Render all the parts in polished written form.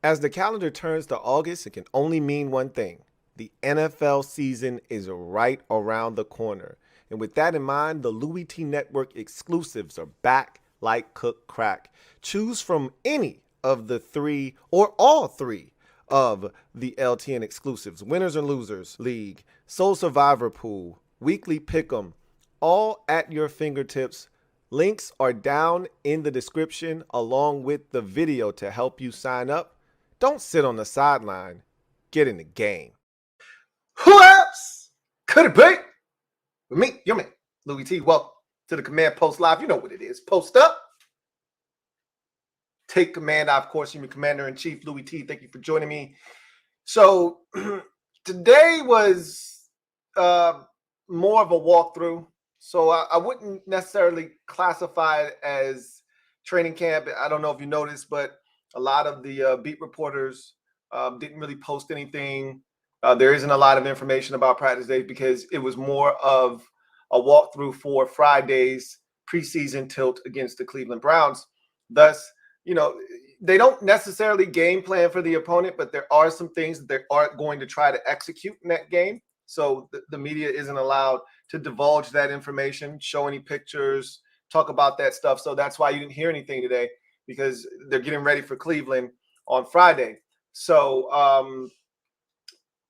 As the calendar turns to August, it can only mean one thing. The NFL season is right around the corner. And with that in mind, the Louie T Network exclusives are back like cook crack. Choose from any of the three or all three of the LTN exclusives: Winners and Losers League, Soul Survivor Pool, Weekly Pick'em, all at your fingertips. Links are down in the description along with the video to help you sign up. Don't sit on the sideline. Get in the game. Who else could it be? With me, your man, Louie T. Welcome to the Command Post Live. You know what it is. Post up. Take command. Of course, you're Commander-in-Chief, Louie T. Thank you for joining me. So today was more of a walkthrough. So I wouldn't necessarily classify it as training camp. I don't know if you noticed, but a lot of the beat reporters didn't really post anything. There isn't a lot of information about practice days because it was more of a walkthrough for Friday's preseason tilt against the Cleveland Browns. Thus, they don't necessarily game plan for the opponent, but there are some things that they aren't going to try to execute in that game. So the media isn't allowed to divulge that information, show any pictures, talk about that stuff. So that's why you didn't hear anything today, because they're getting ready for Cleveland on Friday. So,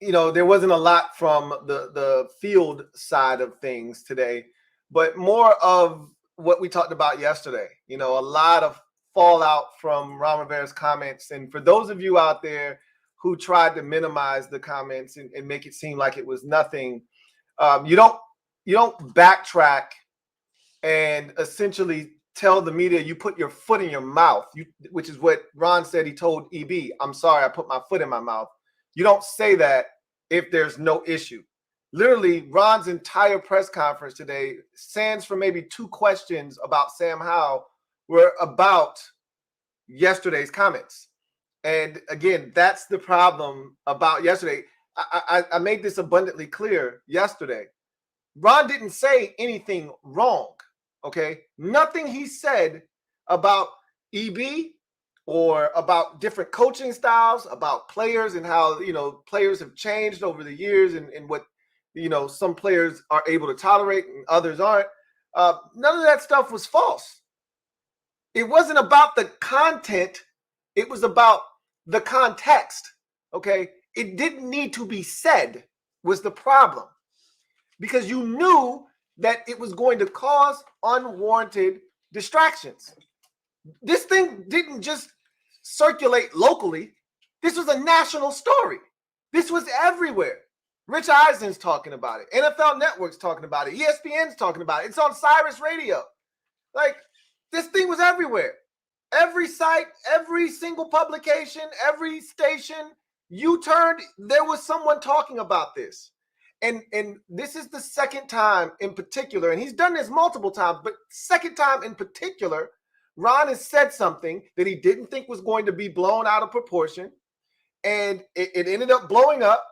there wasn't a lot from the field side of things today, but more of what we talked about yesterday. A lot of fallout from Ron Rivera's comments. And for those of you out there who tried to minimize the comments and make it seem like it was nothing, you don't backtrack and essentially tell the media you put your foot in your mouth, which is what Ron said. He told EB, "I'm sorry, I put my foot in my mouth." You don't say that if there's no issue. Literally, Ron's entire press conference today, sans for maybe 2 questions about Sam Howell, were about yesterday's comments. And again, that's the problem about yesterday. I made this abundantly clear yesterday. Ron didn't say anything wrong. Okay, nothing he said about EB or about different coaching styles, about players and how, players have changed over the years and what, some players are able to tolerate and others aren't. None of that stuff was false. It wasn't about the content. It was about the context. Okay, it didn't need to be said was the problem, because you knew that it was going to cause unwarranted distractions. This thing didn't just circulate locally. This was a national story. This was everywhere. Rich Eisen's talking about it. NFL Network's talking about it. ESPN's talking about it. It's on Cyrus Radio. Like, this thing was everywhere. Every site, every single publication, every station you turned, there was someone talking about this. And this is the second time in particular, and he's done this multiple times, but second time in particular, Ron has said something that he didn't think was going to be blown out of proportion, and it ended up blowing up,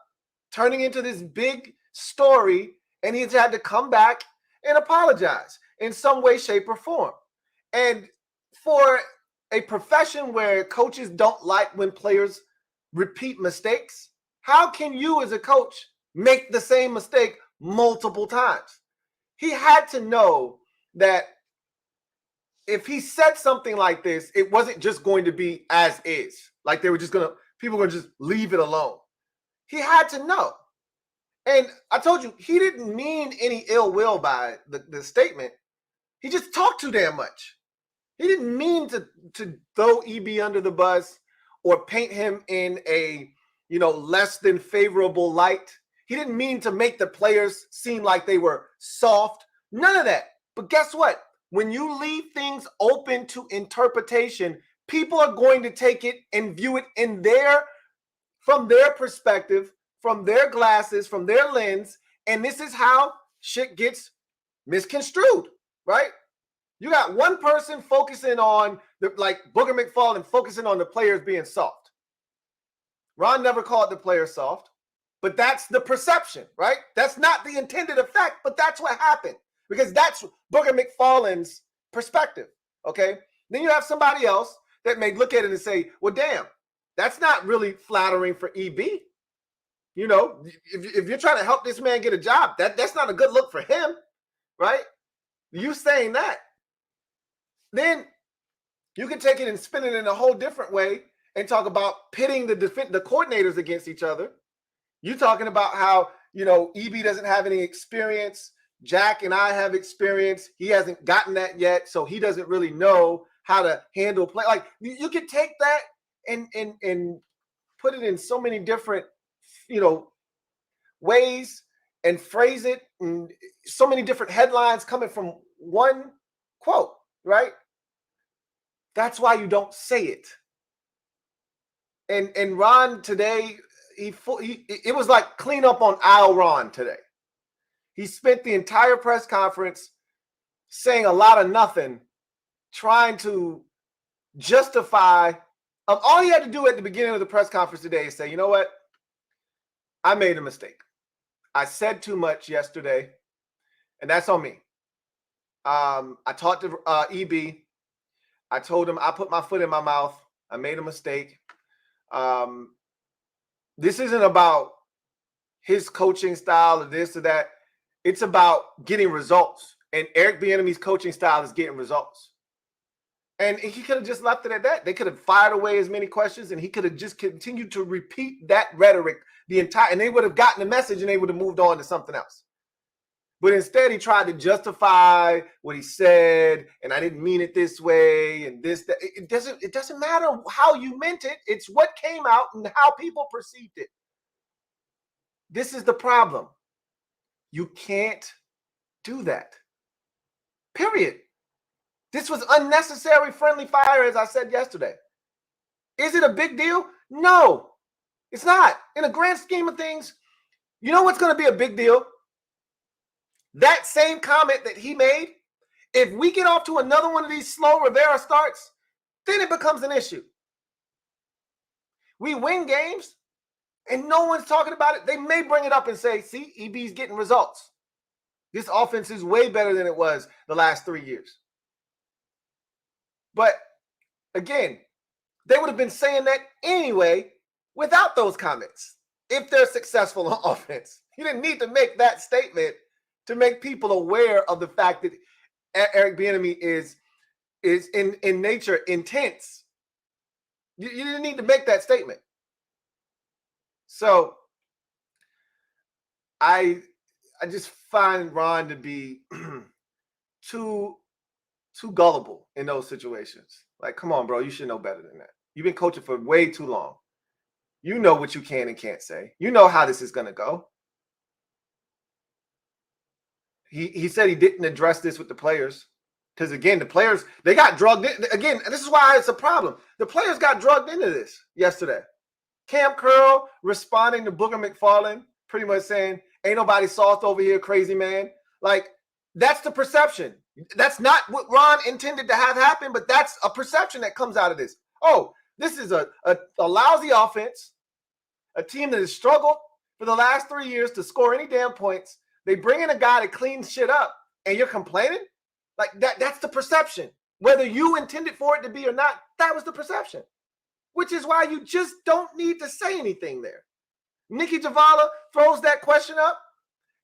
turning into this big story, and he's had to come back and apologize in some way, shape, or form. And for a profession where coaches don't like when players repeat mistakes, how can you as a coach make the same mistake multiple times? He had to know that if he said something like this, it wasn't just going to be as is. Like people were going to just leave it alone. He had to know. And I told you, he didn't mean any ill will by the statement. He just talked too damn much. He didn't mean to throw EB under the bus or paint him in a, less than favorable light. He didn't mean to make the players seem like they were soft. None of that. But guess what? When you leave things open to interpretation, people are going to take it and view it from their perspective, from their glasses, from their lens. And this is how shit gets misconstrued, right? You got one person focusing on like Booger McFarland focusing on the players being soft. Ron never called the players soft. But that's the perception, right? That's not the intended effect, but that's what happened, because that's Booger McFarland's perspective, okay? Then you have somebody else that may look at it and say, well, damn, That's not really flattering for EB. You know, if you're trying to help this man get a job, that's not a good look for him, right? You saying that. Then you can take it and spin it in a whole different way and talk about pitting the coordinators against each other. You talking about how, you know, EB doesn't have any experience. Jack and I have experience. He hasn't gotten that yet, so he doesn't really know how to handle play. Like, you can take that and put it in so many different, you know, ways and phrase it, and so many different headlines coming from one quote, right? That's why you don't say it. And Ron today, it was like clean up on aisle Ron today. He spent the entire press conference saying a lot of nothing, trying to justify. All he had to do at the beginning of the press conference today is say, you know what? I made a mistake. I said too much yesterday, and that's on me. I talked to EB. I told him I put my foot in my mouth. I made a mistake. This isn't about his coaching style or this or that. It's about getting results. And Eric Bieniemy's coaching style is getting results. And he could have just left it at that. They could have fired away as many questions, and he could have just continued to repeat that rhetoric and they would have gotten the message, and they would have moved on to something else. But instead, he tried to justify what he said, and I didn't mean it this way, and this, that. It doesn't matter how you meant it. It's what came out and how people perceived it. This is the problem. You can't do that. Period. This was unnecessary friendly fire, as I said yesterday. Is it a big deal? No, it's not. In the grand scheme of things, you know what's going to be a big deal? That same comment that he made, if we get off to another one of these slow Rivera starts, then it becomes an issue. We win games, and no one's talking about it. They may bring it up and say, see, EB's getting results. This offense is way better than it was the last 3 years. But again, they would have been saying that anyway without those comments if they're successful on offense. You didn't need to make that statement to make people aware of the fact that Eric Bieniemy is in nature intense. You didn't need to make that statement. So I just find Ron to be too gullible in those situations. Like, come on, bro, you should know better than that. You've been coaching for way too long. You know what you can and can't say. You know how this is going to go. He said he didn't address this with the players because, again, the players, they got drugged in. Again, this is why it's a problem. The players got drugged into this yesterday. Cam Curl responding to Booger McFarland, pretty much saying, ain't nobody soft over here, crazy man. Like, that's the perception. That's not what Ron intended to have happen, but that's a perception that comes out of this. Oh, this is a lousy offense, a team that has struggled for the last 3 years to score any damn points. They bring in a guy that cleans shit up, and you're complaining? Like, that's the perception. Whether you intended for it to be or not, that was the perception. Which is why you just don't need to say anything there. Nikki Javala throws that question up,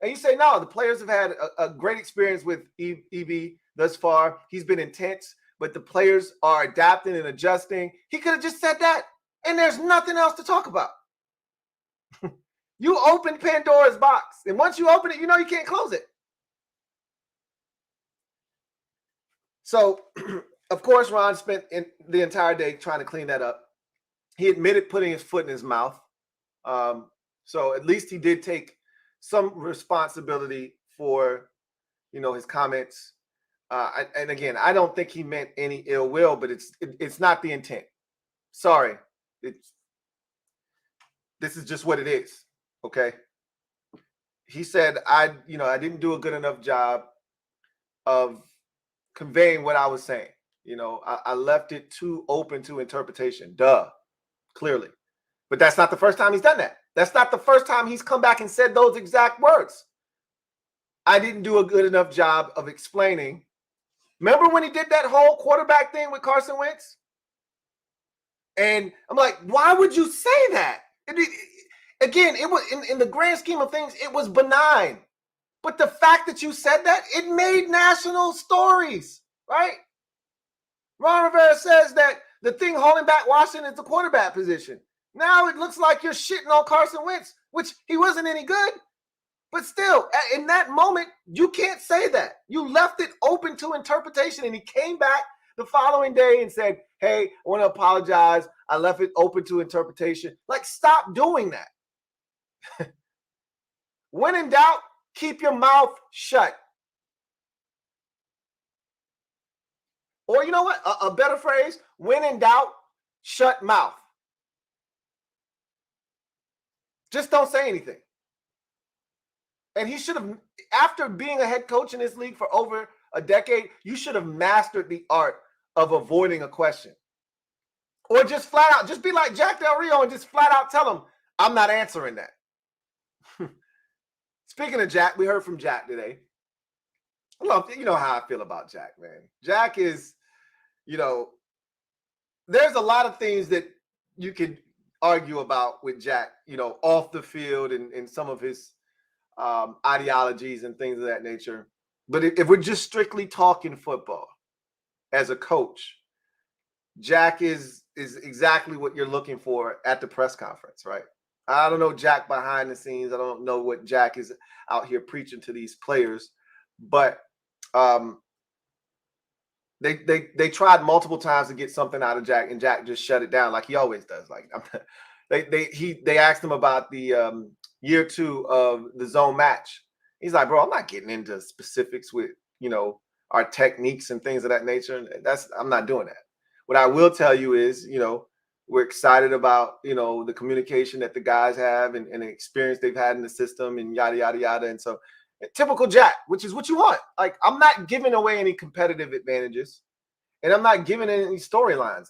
and you say, no, the players have had a great experience with EB thus far. He's been intense, but the players are adapting and adjusting. He could have just said that, and there's nothing else to talk about. You open Pandora's box, and once you open it, you know you can't close it. So, of course, Ron spent the entire day trying to clean that up. He admitted putting his foot in his mouth. So at least he did take some responsibility for, you know, his comments. And again, I don't think he meant any ill will, but it's not the intent. Sorry. This is just what it is. Okay. He said, I didn't do a good enough job of conveying what I was saying. You know, I left it too open to interpretation. Duh. Clearly. But that's not the first time he's done that. That's not the first time he's come back and said those exact words. I didn't do a good enough job of explaining. Remember when he did that whole quarterback thing with Carson Wentz? And I'm like, why would you say that? Again, it was in the grand scheme of things, it was benign. But the fact that you said that, it made national stories, right? Ron Rivera says that the thing holding back Washington is the quarterback position. Now it looks like you're shitting on Carson Wentz, which he wasn't any good. But still, in that moment, you can't say that. You left it open to interpretation, and he came back the following day and said, hey, I want to apologize. I left it open to interpretation. Like, stop doing that. When in doubt, keep your mouth shut. Or you know what? A better phrase, when in doubt, shut mouth. Just don't say anything. And he should have, after being a head coach in this league for over a decade, you should have mastered the art of avoiding a question. Or just flat out, just be like Jack Del Rio and just flat out tell him, I'm not answering that. Speaking of Jack, we heard from Jack today. Look, you know how I feel about Jack, man. Jack is, there's a lot of things that you could argue about with Jack, off the field and some of his ideologies and things of that nature. But if we're just strictly talking football as a coach, Jack is exactly what you're looking for at the press conference, right? I don't know Jack behind the scenes. I don't know what Jack is out here preaching to these players, but they tried multiple times to get something out of Jack, and Jack just shut it down like he always does. Like they asked him about the year 2 of the zone match. He's like, bro, I'm not getting into specifics with our techniques and things of that nature. I'm not doing that. What I will tell you is, we're excited about the communication that the guys have and the experience they've had in the system and yada yada yada. And so, typical Jack, which is what you want. Like, I'm not giving away any competitive advantages, and I'm not giving any storylines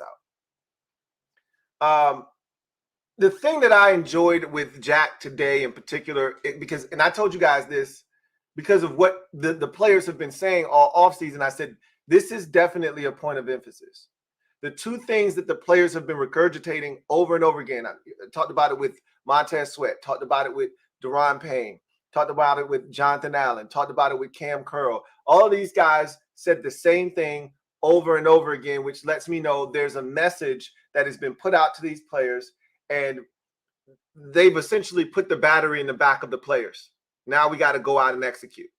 out. The thing that I enjoyed with Jack today in particular, and I told you guys this because of what the players have been saying all offseason, I said, this is definitely a point of emphasis. The two things that the players have been regurgitating over and over again, I talked about it with Montez Sweat, talked about it with Deron Payne, talked about it with Jonathan Allen, talked about it with Cam Curl. All of these guys said the same thing over and over again, which lets me know there's a message that has been put out to these players, and they've essentially put the battery in the back of the players. Now we got to go out and execute.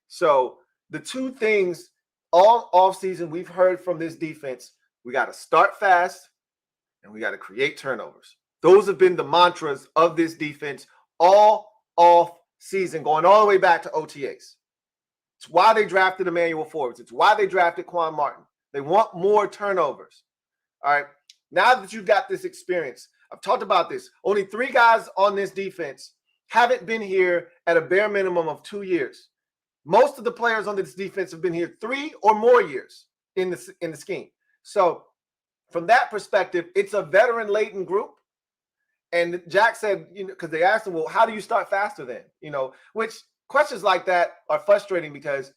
So the two things all offseason we've heard from this defense, we got to start fast and we got to create turnovers. Those have been the mantras of this defense all off season, going all the way back to OTAs. It's why they drafted Emmanuel Forbes. It's why they drafted Quan Martin. They want more turnovers. All right. Now that you've got this experience, I've talked about this. Only 3 guys on this defense haven't been here at a bare minimum of 2 years. Most of the players on this defense have been here 3 or more years in the scheme. So from that perspective, it's a veteran-laden group. And Jack said, because they asked him, well, how do you start faster then? Which questions like that are frustrating because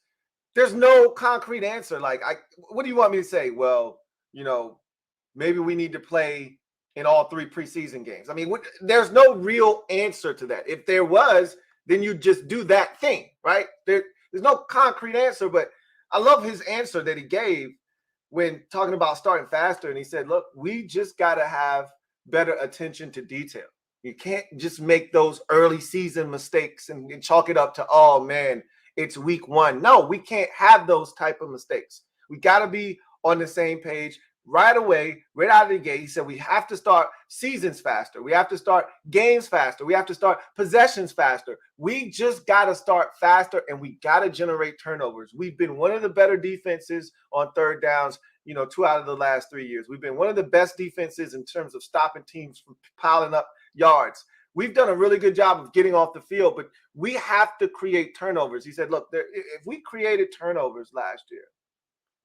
there's no concrete answer. Like, what do you want me to say? Well, maybe we need to play in all 3 preseason games. I mean, there's no real answer to that. If there was, then you just do that thing, right? There's no concrete answer, but I love his answer that he gave when talking about starting faster. And he said, look, we just got to have better attention to detail. You can't just make those early season mistakes and chalk it up to, oh man, it's week 1. No, we can't have those type of mistakes. We got to be on the same page right away, right out of the gate. He said we have to start seasons faster. We have to start games faster. We have to start possessions faster. We just got to start faster, and we got to generate turnovers. We've been one of the better defenses on third downs, 2 out of the last 3 years. We've been one of the best defenses in terms of stopping teams from piling up yards. We've done a really good job of getting off the field, but we have to create turnovers. He said, look, if we created turnovers last year,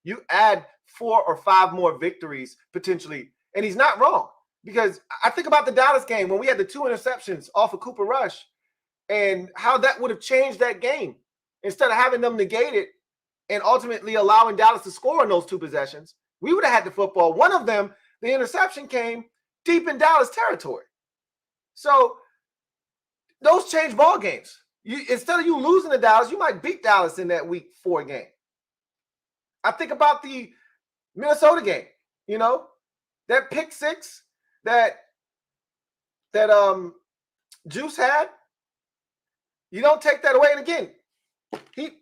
you add 4 or 5 more victories potentially. And he's not wrong, because I think about the Dallas game when we had the 2 interceptions off of Cooper Rush and how that would have changed that game. Instead of having them negate it and ultimately allowing Dallas to score in those 2 possessions, we would have had the football. One of them, The interception came deep in Dallas territory. So those change ball games. Instead of you losing to Dallas, you might beat Dallas in that week 4 game. I think about the Minnesota game, that pick 6 that Juice had. You don't take that away. And again,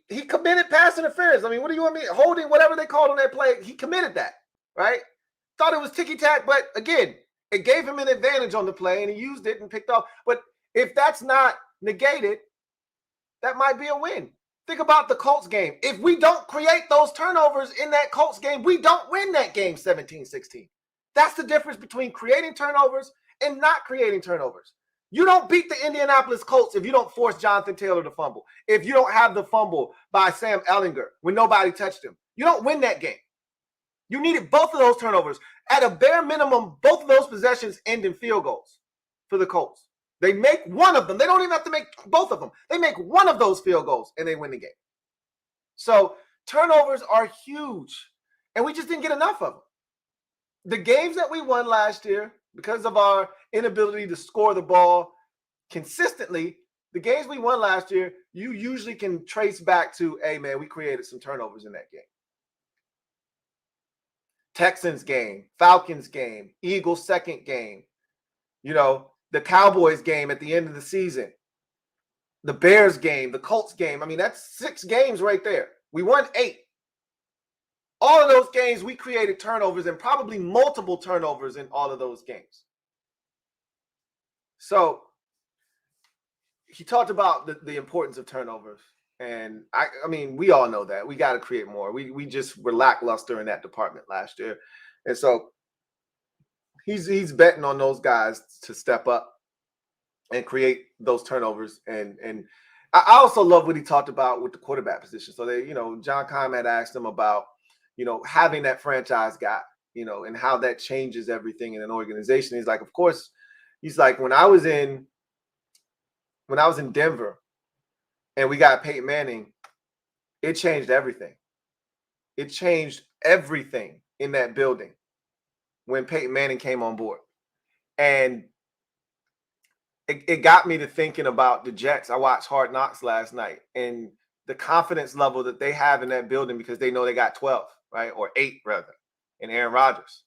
he committed pass interference. I mean, what do you want me holding, whatever they called on that play? He committed that, right? Thought it was ticky-tack, but again, it gave him an advantage on the play, and he used it and picked off. But if that's not negated, that might be a win. Think about the Colts game. If we don't create those turnovers in that Colts game, we don't win that game 17-16. That's the difference between creating turnovers and not creating turnovers. You don't beat the Indianapolis Colts if you don't force Jonathan Taylor to fumble. If you don't have the fumble by Sam Ehlinger when nobody touched him, you don't win that game. You needed both of those turnovers. At a bare minimum, both of those possessions end in field goals for the Colts. They make one of them. They don't even have to make both of them. They make one of those field goals and they win the game. So turnovers are huge, and we just didn't get enough of them. The games that we won last year, because of our inability to score the ball consistently, the games we won last year, you usually can trace back to, hey, man, we created some turnovers in that game. Texans game, Falcons game, Eagles second game, the Cowboys game at the end of the season, the Bears game, the Colts game. I mean, that's 6 games right there. We won 8. All of those games, we created turnovers, and probably multiple turnovers in all of those games. So he talked about the importance of turnovers. And I mean, we all know that. We got to create more. We just were lackluster in that department last year. And so he's betting on those guys to step up and create those turnovers. And I also love what he talked about with the quarterback position. So they, John Keim had asked him about, having that franchise guy, and how that changes everything in an organization. He's like, of course, he's like, when I was in Denver and we got Peyton Manning, it changed everything. It changed everything in that building when Peyton Manning came on board. And it got me to thinking about the Jets. I watched Hard Knocks last night, and the confidence level that they have in that building because they know they got 12, right? Or 8 rather, in Aaron Rodgers.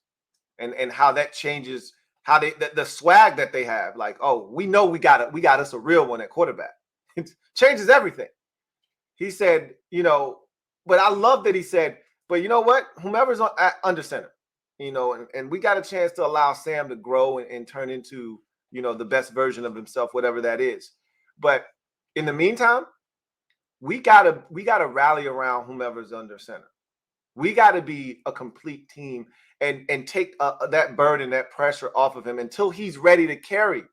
And how that changes how the swag that they have. Like, oh, we know we got us a real one at quarterback. It changes everything. He said, but I love that he said, but you know what? Whomever's under center, and we got a chance to allow Sam to grow and turn into, the best version of himself, whatever that is. But in the meantime, we gotta rally around whomever's under center. We got to be a complete team and take that burden, that pressure off of him until he's ready to carry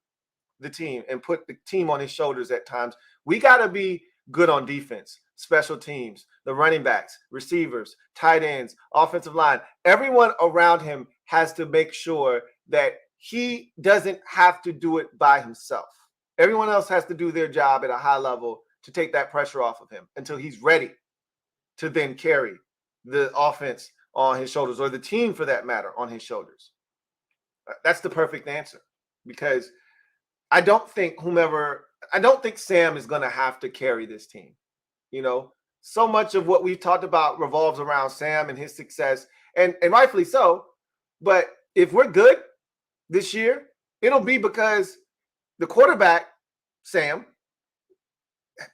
the team and put the team on his shoulders at times. We got to be good on defense, special teams, the running backs, receivers, tight ends, offensive line. Everyone around him has to make sure that he doesn't have to do it by himself. Everyone else has to do their job at a high level to take that pressure off of him until he's ready to then carry the offense on his shoulders, or the team for that matter on his shoulders. That's the perfect answer, because I don't think Sam is going to have to carry this team. So much of what we've talked about revolves around Sam and his success, and rightfully so. But if we're good this year, it'll be because the quarterback, Sam,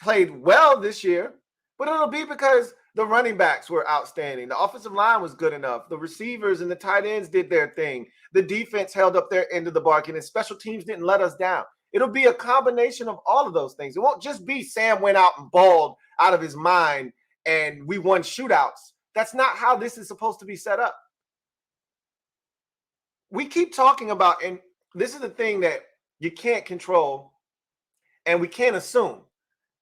played well this year, but it'll be because the running backs were outstanding. The offensive line was good enough. The receivers and the tight ends did their thing. The defense held up their end of the bargain, and special teams didn't let us down. It'll be a combination of all of those things. It won't just be Sam went out and balled out of his mind and we won shootouts. That's not how this is supposed to be set up. We keep talking about, and this is the thing that you can't control and we can't assume,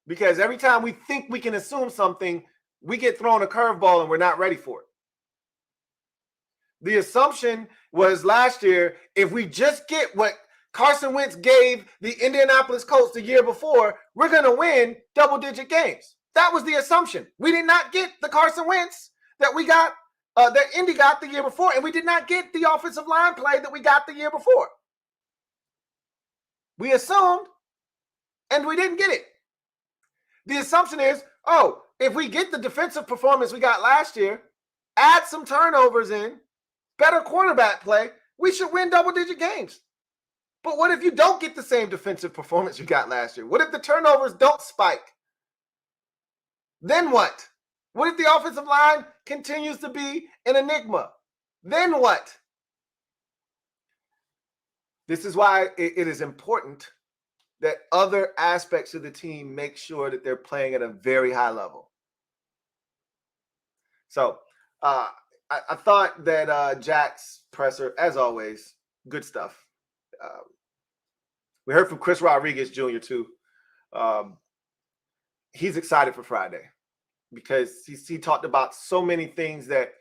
because every time we think we can assume something, we get thrown a curveball and we're not ready for it. The assumption was last year, if we just get what Carson Wentz gave the Indianapolis Colts the year before, we're going to win double-digit games. That was the assumption. We did not get the Carson Wentz that we got that Indy got the year before, and we did not get the offensive line play that we got the year before. We assumed, and we didn't get it. The assumption is, oh, if we get the defensive performance we got last year, add some turnovers in, better quarterback play, we should win double-digit games. But what if you don't get the same defensive performance you got last year? What if the turnovers don't spike? Then what? What if the offensive line continues to be an enigma? Then what? This is why it is important that other aspects of the team make sure that they're playing at a very high level. So I thought that Jack's presser, as always, good stuff. We heard from Chris Rodriguez Jr. too. He's excited for Friday because he talked about so many things that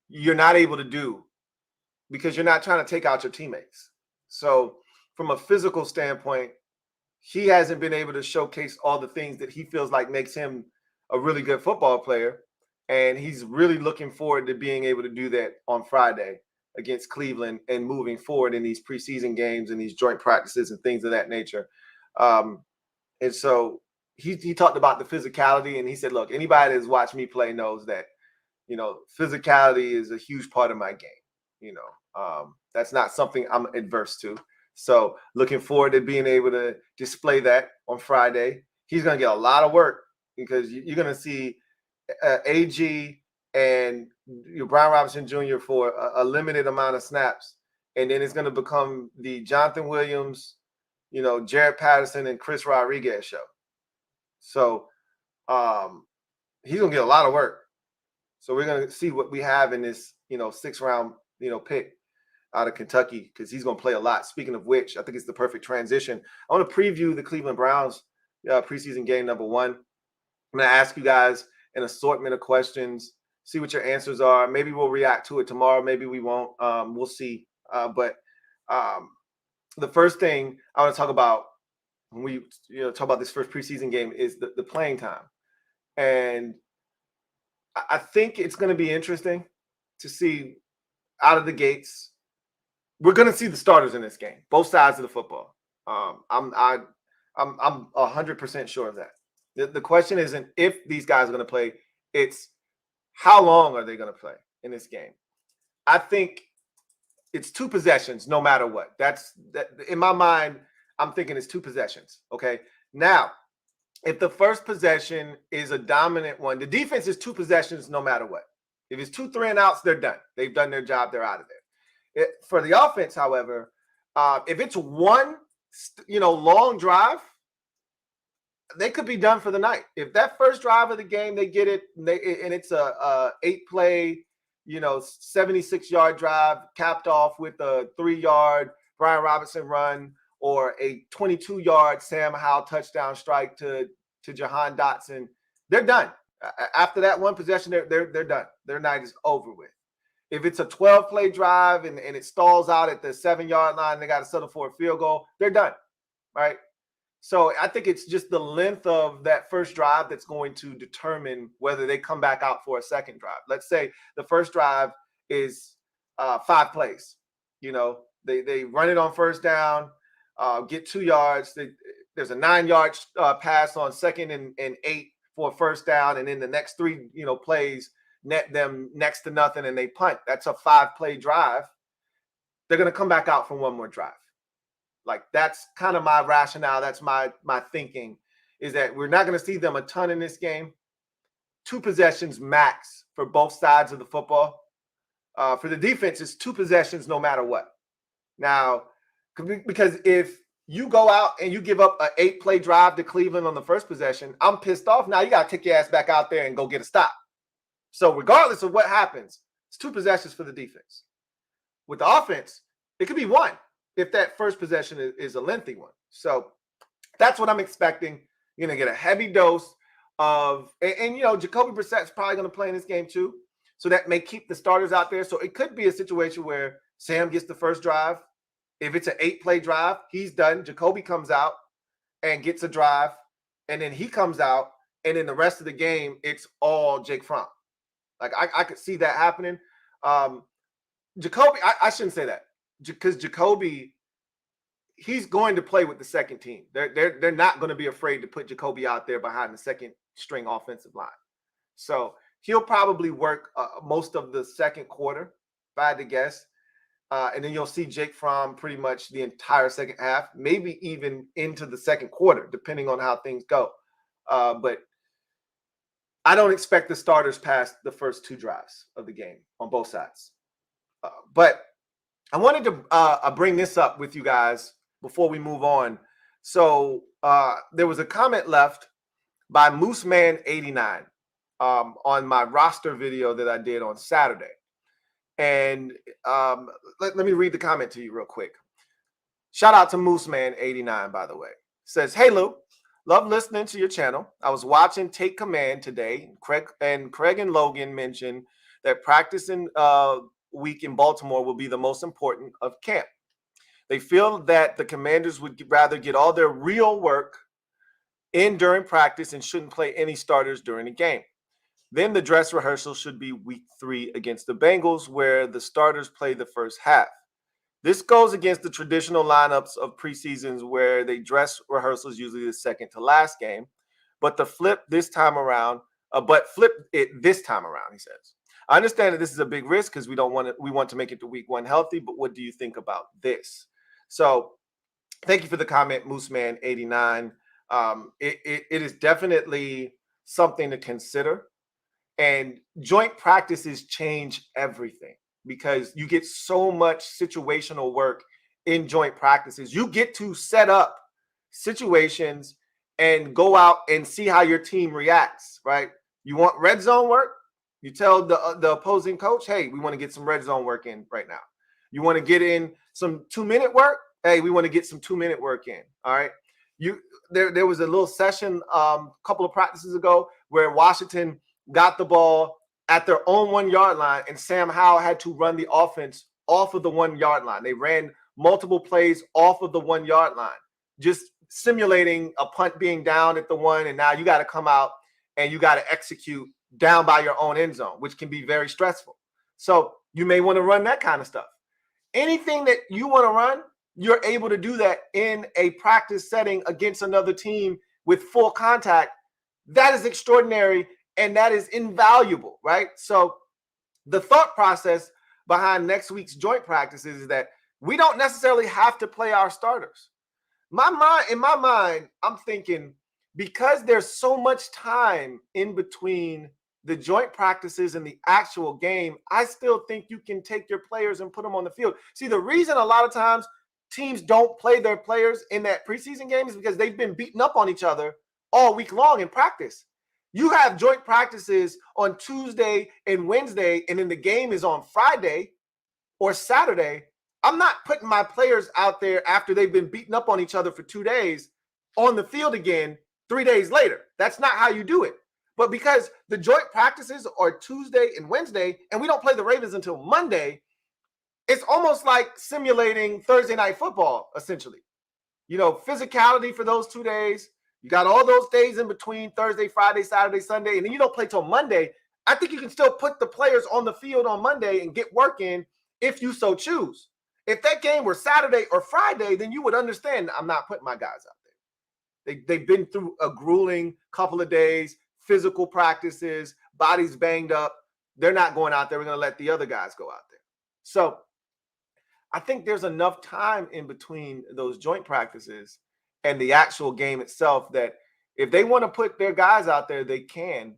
you're not able to do because you're not trying to take out your teammates. So from a physical standpoint, he hasn't been able to showcase all the things that he feels like makes him a really good football player. And he's really looking forward to being able to do that on Friday against Cleveland and moving forward in these preseason games and these joint practices and things of that nature. And so he talked about the physicality, and he said, look, anybody that's watched me play knows that, physicality is a huge part of my game. That's not something I'm adverse to. So looking forward to being able to display that on Friday. He's going to get a lot of work because you're going to see AG and Brian Robinson Jr. for a limited amount of snaps. And then it's going to become the Jonathan Williams, Jared Patterson and Chris Rodriguez show. So he's going to get a lot of work. So we're going to see what we have in this, 6th round, pick out of Kentucky, because he's going to play a lot. Speaking of which, I think it's the perfect transition. I want to preview the Cleveland Browns preseason game number 1. I'm going to ask you guys an assortment of questions, see what your answers are. Maybe we'll react to it tomorrow. Maybe we won't. We'll see. But the first thing I want to talk about when we talk about this first preseason game is the playing time. And I think it's going to be interesting to see out of the gates. We're going to see the starters in this game, both sides of the football. I'm 100% sure of that. The question isn't if these guys are going to play, it's how long are they going to play in this game. I think it's 2 possessions no matter what. That's in my mind, I'm thinking it's 2 possessions. Okay. Now, if the first possession is a dominant one, the defense is 2 possessions no matter what. If it's 2 3 and outs, they're done. They've done their job. They're out of there. For the offense, however, if it's one, long drive, they could be done for the night. If that first drive of the game, they get it, and it's a 8-play, 76-yard drive capped off with a 3-yard Brian Robinson run or a 22-yard Sam Howell touchdown strike to Jahan Dotson, they're done. After that one possession, they're done. Their night is over with. If it's a 12-play drive and it stalls out at the 7-yard line, they got to settle for a field goal, they're done, right? So I think it's just the length of that first drive that's going to determine whether they come back out for a second drive. Let's say the first drive is 5 plays. They run it on first down, get 2 yards. There's a 9-yard pass on 2nd and 8 for a first down, and then the next 3 plays net them next to nothing and they punt. That's a 5-play drive. They're going to come back out for one more drive. Like, that's kind of my rationale. That's my thinking, is that we're not going to see them a ton in this game. 2 possessions max for both sides of the football. For the defense, it's 2 possessions no matter what. Now, because if you go out and you give up an 8-play drive to Cleveland on the first possession, I'm pissed off. Now you got to take your ass back out there and go get a stop. So regardless of what happens, it's 2 possessions for the defense. With the offense, it could be 1 if that first possession is a lengthy one. So that's what I'm expecting. You're going to get a heavy dose of, and Jacoby Brissett's probably going to play in this game too. So that may keep the starters out there. So it could be a situation where Sam gets the first drive. If it's an 8-play drive, he's done. Jacoby comes out and gets a drive, and then he comes out, and then the rest of the game, it's all Jake Fromm. Like, I could see that happening. Jacoby, I shouldn't say that because Jacoby, he's going to play with the second team. They're not going to be afraid to put Jacoby out there behind the second string offensive line. So he'll probably work most of the second quarter, if I had to guess. And then you'll see Jake Fromm pretty much the entire second half, maybe even into the second quarter, depending on how things go. But I don't expect the starters past the first 2 drives of the game on both sides. But I wanted to bring this up with you guys before we move on. So there was a comment left by Mooseman89 on my roster video that I did on Saturday. And let me read the comment to you real quick. Shout out to Mooseman89, by the way. Says, hey, Lou, love listening to your channel. I was watching Take Command today. Craig and Logan mentioned that practicing week in Baltimore will be the most important of camp. They feel that the Commanders would rather get all their real work in during practice and shouldn't play any starters during the game. Then the dress rehearsal should be week 3 against the Bengals, where the starters play the first half. This goes against the traditional lineups of preseasons where they dress rehearsals usually the second to last game. But flip it this time around, he says. I understand that this is a big risk because we want to make it to week 1 healthy, but what do you think about this? So thank you for the comment, Mooseman89. It is definitely something to consider. And joint practices change everything because you get so much situational work in joint practices. You get to set up situations and go out and see how your team reacts, right? You want red zone work? You tell the opposing coach, hey, we want to get some red zone work in right now. You want to get in some 2-minute work? Hey, we want to get some 2-minute work in, all right? There was a little session a couple of practices ago where Washington got the ball at their own 1-yard line, and Sam Howell had to run the offense off of the 1-yard line. They ran multiple plays off of the 1-yard line, just simulating a punt being down at the 1, and now you got to come out and you got to execute down by your own end zone, which can be very stressful. So you may want to run that kind of stuff. Anything that you want to run, you're able to do that in a practice setting against another team with full contact. That is extraordinary. And that is invaluable, right? So the thought process behind next week's joint practices is that we don't necessarily have to play our starters. In my mind, I'm thinking because there's so much time in between the joint practices and the actual game, I still think you can take your players and put them on the field. See, the reason a lot of times teams don't play their players in that preseason game is because they've been beating up on each other all week long in practice. You have joint practices on Tuesday and Wednesday, and then the game is on Friday or Saturday. I'm not putting my players out there after they've been beating up on each other for 2 days on the field again 3 days later. That's not how you do it. But because the joint practices are Tuesday and Wednesday, and we don't play the Ravens until Monday, it's almost like simulating Thursday night football, essentially. You know, physicality for those 2 days. You got all those days in between Thursday, Friday, Saturday, Sunday, and then you don't play till Monday. I think you can still put the players on the field on Monday and get work in if you so choose. If that game were Saturday or Friday, then you would understand I'm not putting my guys out there. They've been through a grueling couple of days, physical practices, bodies banged up. They're not going out there. We're going to let the other guys go out there. So I think there's enough time in between those joint practices and the actual game itself that if they want to put their guys out there, they can.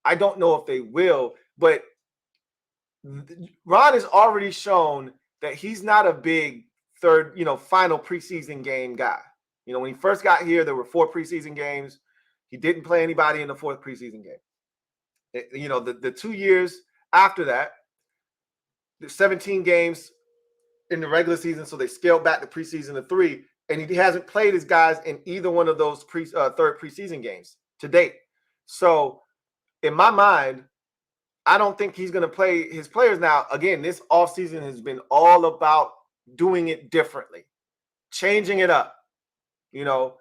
I don't know if they will, but Ron has already shown that he's not a big final preseason game guy. You know, when he first got here, there were 4 preseason games. He didn't play anybody in the 4th preseason game. The 2 years after that, there's 17 games in the regular season, so they scaled back the preseason to 3. And he hasn't played his guys in either one of those 3rd preseason games to date. So in my mind, I don't think he's going to play his players. Now, again, this offseason has been all about doing it differently, changing it up. You know,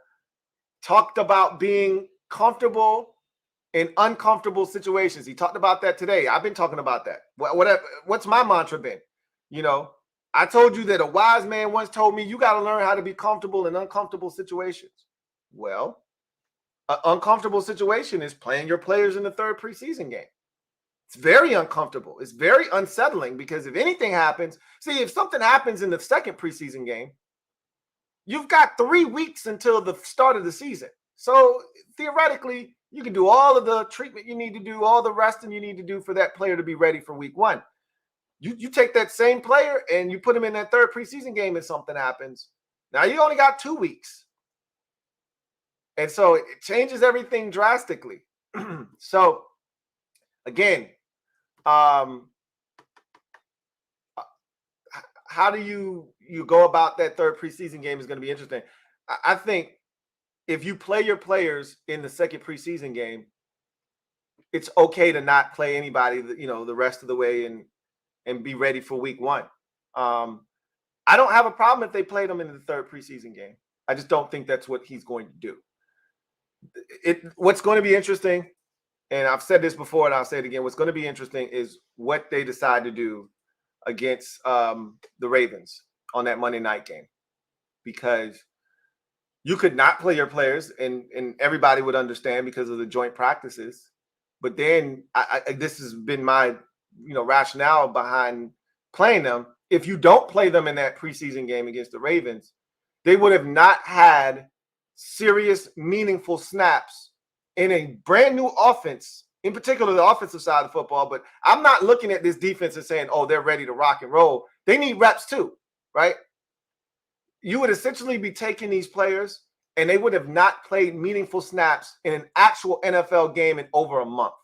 talked about being comfortable in uncomfortable situations. He talked about that today. I've been talking about that. What's my mantra been? You know, I told you that a wise man once told me you got to learn how to be comfortable in uncomfortable situations. Well, an uncomfortable situation is playing your players in the third preseason game. It's very uncomfortable. It's very unsettling because if anything happens, see, if something happens in the second preseason game, you've got 3 weeks until the start of the season. So theoretically, you can do all of the treatment you need to do, all the resting you need to do for that player to be ready for week 1. You take that same player and you put him in that third preseason game and something happens. Now you only got 2 weeks. And so it changes everything drastically. So again, how do you go about that third preseason game is going to be interesting. I think if you play your players in the second preseason game, it's okay to not play anybody, the rest of the way and be ready for week 1. I don't have a problem if they played them in the third preseason game. I just don't think that's what he's going to do. What's going to be interesting, and I've said this before and I'll say it again, what's going to be interesting is what they decide to do against the Ravens on that Monday night game. Because you could not play your players and everybody would understand because of the joint practices. But then this has been my rationale behind playing them. If you don't play them in that preseason game against the Ravens, they would have not had serious, meaningful snaps in a brand new offense, in particular the offensive side of football. But I'm not looking at this defense and saying, oh, they're ready to rock and roll. They need reps too, right? You would essentially be taking these players and they would have not played meaningful snaps in an actual NFL game in over a month.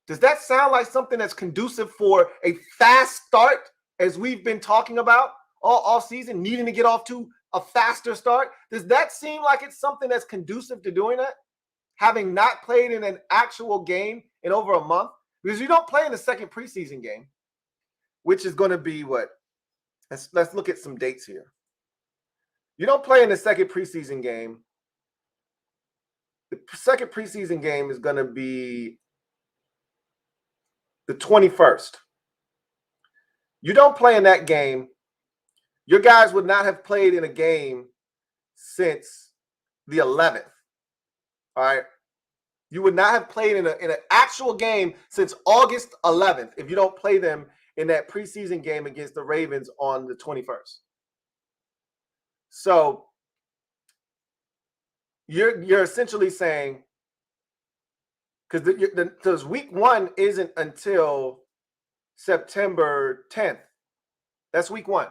Does that sound like something that's conducive for a fast start, as we've been talking about all season, needing to get off to a faster start? Does that seem like it's something that's conducive to doing that? Having not played in an actual game in over a month? Because you don't play in the second preseason game, which is going to be what? Let's look at some dates here. You don't play in the second preseason game. The second preseason game is going to be the 21st. You don't play in that game. Your guys would not have played in a game since the 11th. All right. You would not have played in an actual game since August 11th if you don't play them in that preseason game against the Ravens on the 21st. So you're essentially saying, because week 1 isn't until September 10th. That's week 1.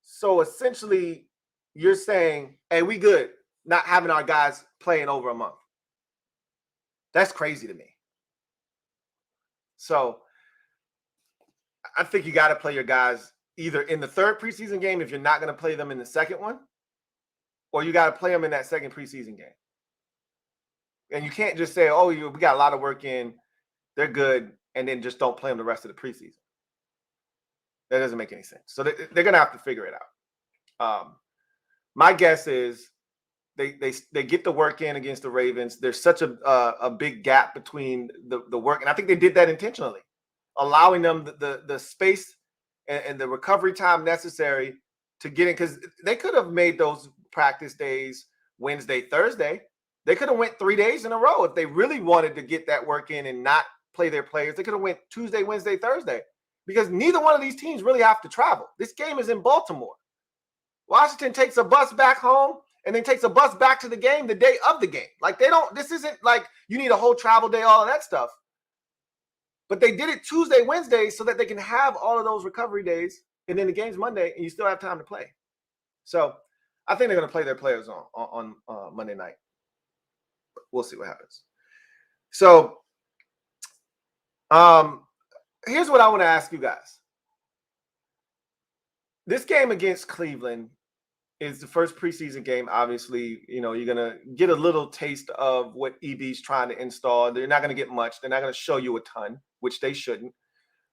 So essentially you're saying, hey, we good not having our guys playing over a month. That's crazy to me. So I think you got to play your guys either in the third preseason game if you're not going to play them in the second one, or you got to play them in that second preseason game. And you can't just say, oh, we got a lot of work in, they're good, and then just don't play them the rest of the preseason. That doesn't make any sense. So they're going to have to figure it out. My guess is they get the work in against the Ravens. There's such a big gap between the work, and I think they did that intentionally, allowing them the space and the recovery time necessary to get in, because they could have made those practice days Wednesday, Thursday. They could have went 3 days in a row if they really wanted to get that work in and not play their players. They could have went Tuesday, Wednesday, Thursday, because neither one of these teams really have to travel. This game is in Baltimore. Washington takes a bus back home and then takes a bus back to the game the day of the game. Like this isn't like you need a whole travel day, all of that stuff. But they did it Tuesday, Wednesday so that they can have all of those recovery days, and then the game's Monday and you still have time to play. So I think they're going to play their players on Monday night. But we'll see what happens. So here's what I want to ask you guys. This game against Cleveland is the first preseason game. Obviously, you're going to get a little taste of what EB's trying to install. They're not going to get much. They're not going to show you a ton, which they shouldn't.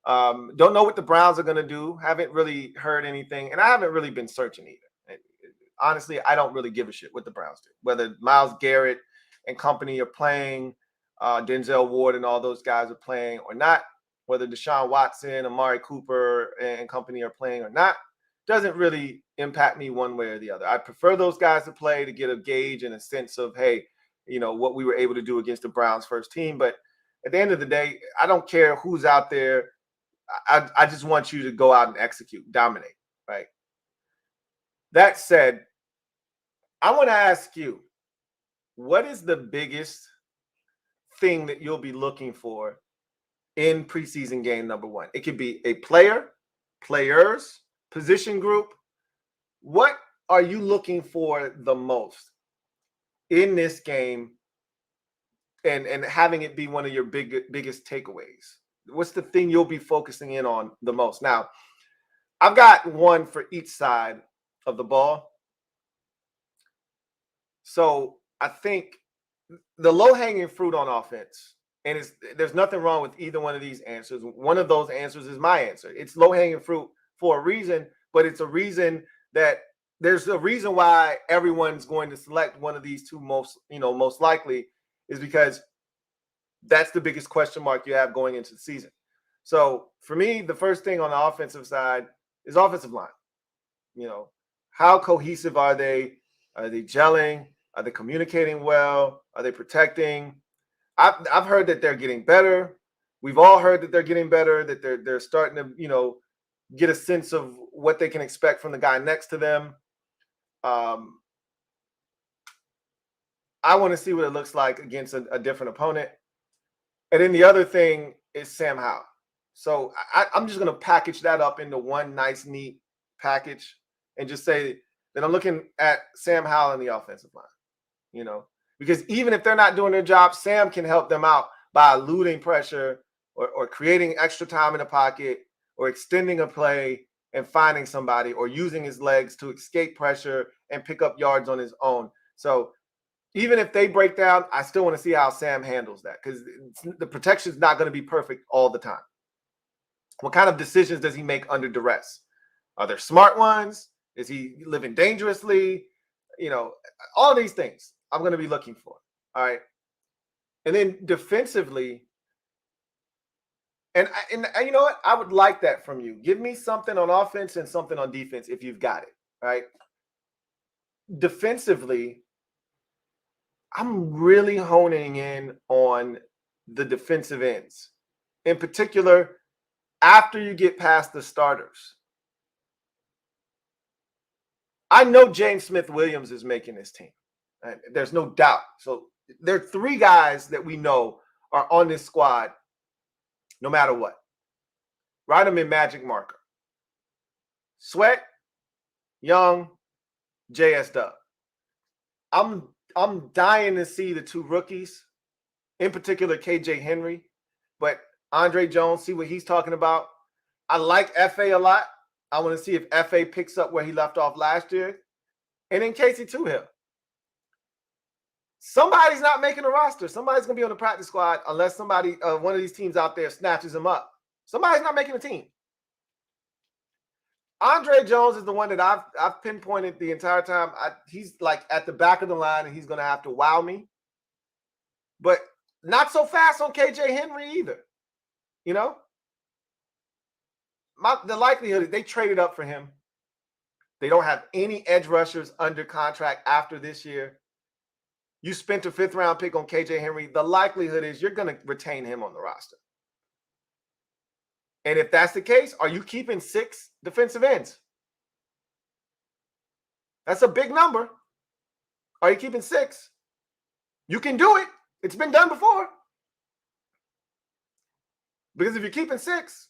Don't know what the Browns are going to do. Haven't really heard anything. And I haven't really been searching either. Honestly, I don't really give a shit what the Browns do. Whether Myles Garrett and company are playing, Denzel Ward and all those guys are playing or not, whether Deshaun Watson, Amari Cooper and company are playing or not, doesn't really impact me one way or the other. I prefer those guys to play to get a gauge and a sense of, hey, what we were able to do against the Browns first team. But at the end of the day, I don't care who's out there. I just want you to go out and execute, dominate, right? That said, I want to ask you, what is the biggest thing that you'll be looking for in preseason game number one? It could be a player, players, position group. What are you looking for the most in this game and having it be one of your biggest takeaways? What's the thing you'll be focusing in on the most? Now, I've got one for each side of the ball. So I think the low-hanging fruit on offense, and there's nothing wrong with either one of these answers. One of those answers is my answer. It's low-hanging fruit for a reason, but it's a reason that there's a reason why everyone's going to select one of these two most likely, is because that's the biggest question mark you have going into the season. So for me, the first thing on the offensive side is offensive line. How cohesive are they? Are they gelling? Are they communicating well? Are they protecting? I've heard that they're getting better. We've all heard that they're getting better, that they're starting to, get a sense of what they can expect from the guy next to them. I want to see what it looks like against a different opponent. And then the other thing is Sam Howell. So I'm just going to package that up into one nice, neat package and just say that I'm looking at Sam Howell in the offensive line, because even if they're not doing their job, Sam can help them out by eluding pressure or creating extra time in the pocket or extending a play and finding somebody or using his legs to escape pressure and pick up yards on his own. So even if they break down, I still want to see how Sam handles that, because the protection is not going to be perfect all the time. What kind of decisions does he make under duress? Are there smart ones? Is he living dangerously? All these things I'm going to be looking for. All right. And then defensively, and you know what? I would like that from you. Give me something on offense and something on defense if you've got it. All right. Defensively, I'm really honing in on the defensive ends. In particular, after you get past the starters. I know James Smith-Williams is making this team. Right? There's no doubt. So there are three guys that we know are on this squad no matter what. Write them in magic marker. Sweat, Young, J.S. Dub. I'm dying to see the two rookies, in particular KJ Henry, but Andre Jones, see what he's talking about. I like F.A. a lot. I want to see if F.A. picks up where he left off last year. And then Casey Toohill. Somebody's not making a roster. Somebody's going to be on the practice squad unless somebody, one of these teams out there snatches him up. Somebody's not making a team. Andre Jones is the one that I've pinpointed the entire time. He's like at the back of the line, and he's going to have to wow me. But not so fast on KJ Henry either. The likelihood is they traded up for him. They don't have any edge rushers under contract after this year. You spent a 5th-round pick on KJ Henry. The likelihood is you're going to retain him on the roster. And if that's the case, are you keeping 6 defensive ends? That's a big number. Are you keeping 6? You can do it. It's been done before. Because if you're keeping 6,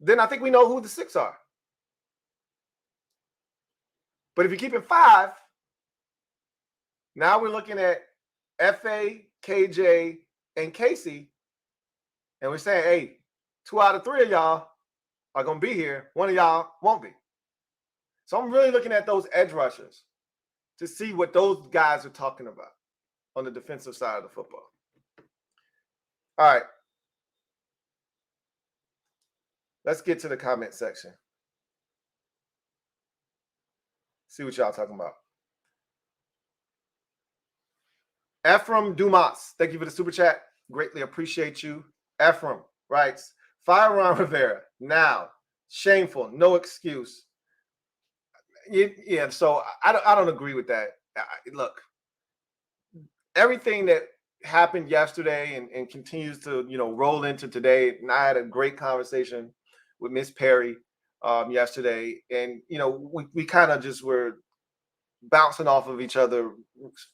then I think we know who the 6 are. But if you're keeping 5, now we're looking at F.A., KJ, and Casey, and we're saying, hey, 2 out of 3 of y'all are going to be here. 1 of y'all won't be. So I'm really looking at those edge rushers to see what those guys are talking about on the defensive side of the football. All right. Let's get to the comment section. See what y'all talking about. Ephraim Dumas, thank you for the super chat. Greatly appreciate you. Ephraim writes, fire Ron Rivera now. Shameful, no excuse. Yeah, so I don't agree with that. Look, everything that happened yesterday and continues to roll into today. And I had a great conversation with Miss Perry yesterday, and we kind of just were bouncing off of each other,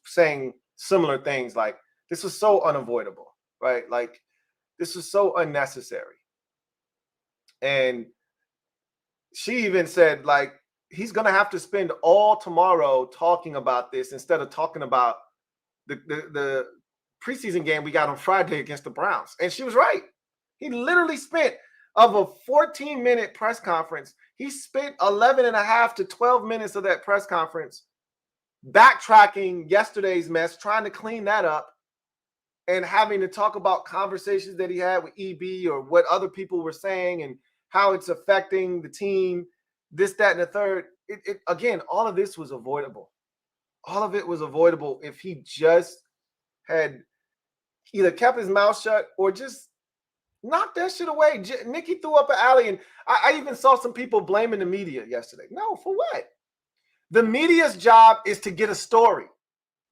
saying similar things like this was so unavoidable, right? Like this was so unnecessary. And she even said like he's gonna have to spend all tomorrow talking about this instead of talking about the preseason game we got on Friday against the Browns. And she was right. He literally spent, of a 14-minute press conference, he spent 11 and a half to 12 minutes of that press conference backtracking yesterday's mess, trying to clean that up, and having to talk about conversations that he had with EB or what other people were saying and how it's affecting the team, this, that, and the third. Again, all of this was avoidable. All of it was avoidable if he just had either kept his mouth shut or just knocked that shit away. Nikki threw up an alley, and I even saw some people blaming the media yesterday. No, for what? The media's job is to get a story,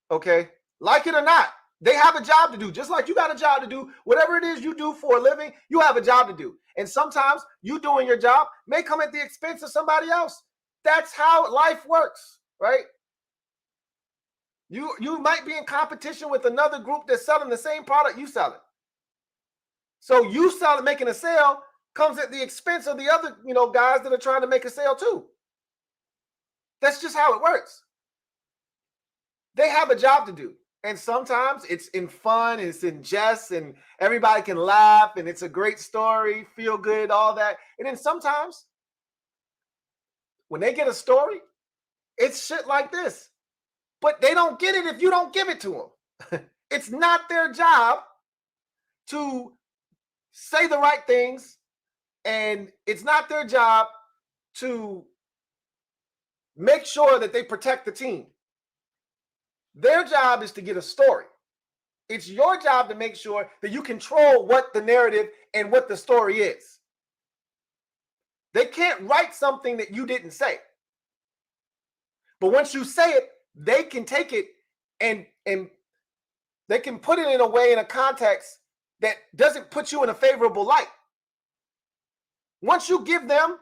okay? Like it or not, they have a job to do. Just like you got a job to do. Whatever it is you do for a living, you have a job to do. And sometimes you doing your job may come at the expense of somebody else. That's how life works, right? You might be in competition with another group that's selling the same product you selling. So you selling, making a sale comes at the expense of the other, guys that are trying to make a sale too. That's just how it works. They have a job to do. And sometimes it's in fun, it's in jest, and everybody can laugh, and it's a great story, feel good, all that. And then sometimes when they get a story, it's shit like this. But they don't get it if you don't give it to them. It's not their job to say the right things, and it's not their job to make sure that they protect the team. Their job is to get a story. It's your job to make sure that you control what the narrative and what the story is. They can't write something that you didn't say. But once you say it, they can take it and they can put it in a way, in a context that doesn't put you in a favorable light. Once you give them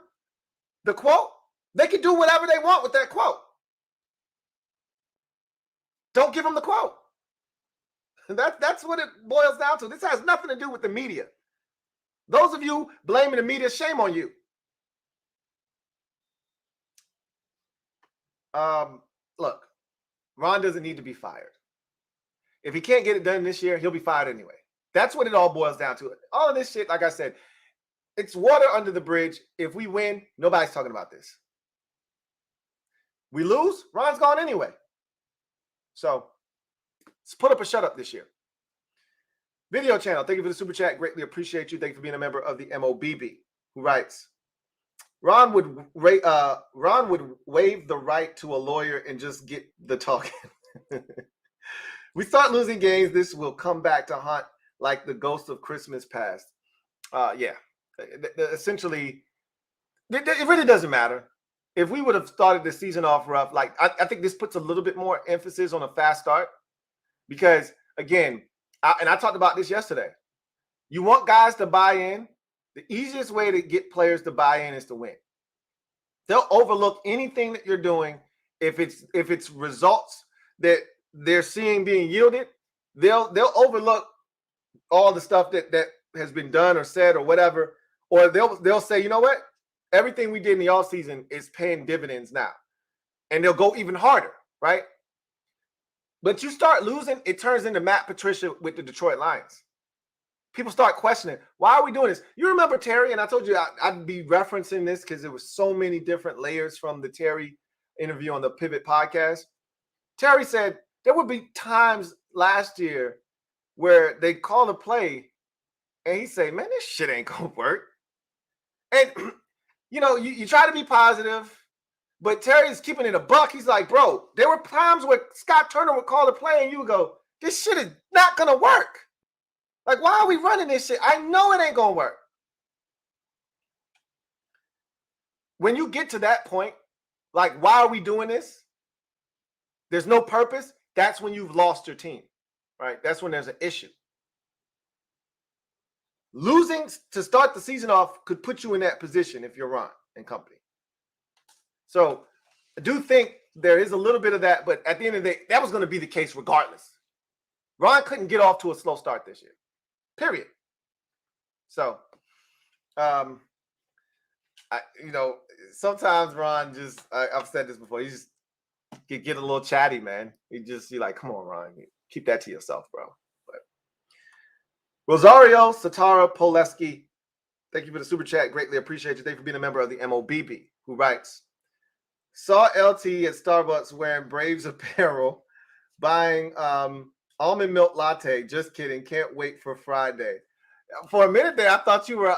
the quote, they can do whatever they want with that quote. Don't give them the quote. That's what it boils down to. This has nothing to do with the media. Those of you blaming the media, shame on you. Look, Ron doesn't need to be fired. If he can't get it done this year, he'll be fired anyway. That's what it all boils down to. All of this shit, like I said, it's water under the bridge. If we win, nobody's talking about this. We lose, Ron's gone anyway. So let's put up a shut up this year. Video channel, thank you for the super chat. Greatly appreciate you. Thank you for being a member of the MOBB, who writes, Ron would waive the right to a lawyer and just get the talking. We start losing games, this will come back to haunt like the ghost of Christmas past. Yeah, essentially, it really doesn't matter. If we would have started the season off rough, like I think this puts a little bit more emphasis on a fast start, because again, I talked about this yesterday. You want guys to buy in. The easiest way to get players to buy in is to win. They'll overlook anything that you're doing if it's results that they're seeing being yielded. They'll overlook all the stuff that has been done or said or whatever, or they'll say, you know what? Everything we did in the offseason is paying dividends now. And they'll go even harder, right? But you start losing, it turns into Matt Patricia with the Detroit Lions. People start questioning, why are we doing this? You remember Terry, and I told you I'd be referencing this because there was so many different layers from the Terry interview on the Pivot podcast. Terry said there would be times last year where they call a play and he say, man, this shit ain't going to work. And, you try to be positive, but Terry's keeping it a buck. He's like, bro, there were times where Scott Turner would call a play and you would go, This shit is not gonna work. Like, why are we running this shit? I know it ain't gonna work. When you get to that point, like, why are we doing this? There's no purpose. That's when you've lost your team, right? That's when there's an issue. Losing to start the season off could put you in that position if you're Ron and company. So I do think there is a little bit of that, but at the end of the day, that was going to be the case regardless. Ron couldn't get off to a slow start this year, period. So, sometimes Ron just, I've said this before, he just get a little chatty, man. You're like, come on, Ron, keep that to yourself, bro. But Rosario Satara Poleski, thank you for the super chat. Greatly appreciate you. Thank you for being a member of the MOBB, who writes, saw LT at Starbucks wearing Braves apparel, buying almond milk latte. Just kidding. Can't wait for Friday. For a minute there, I thought you were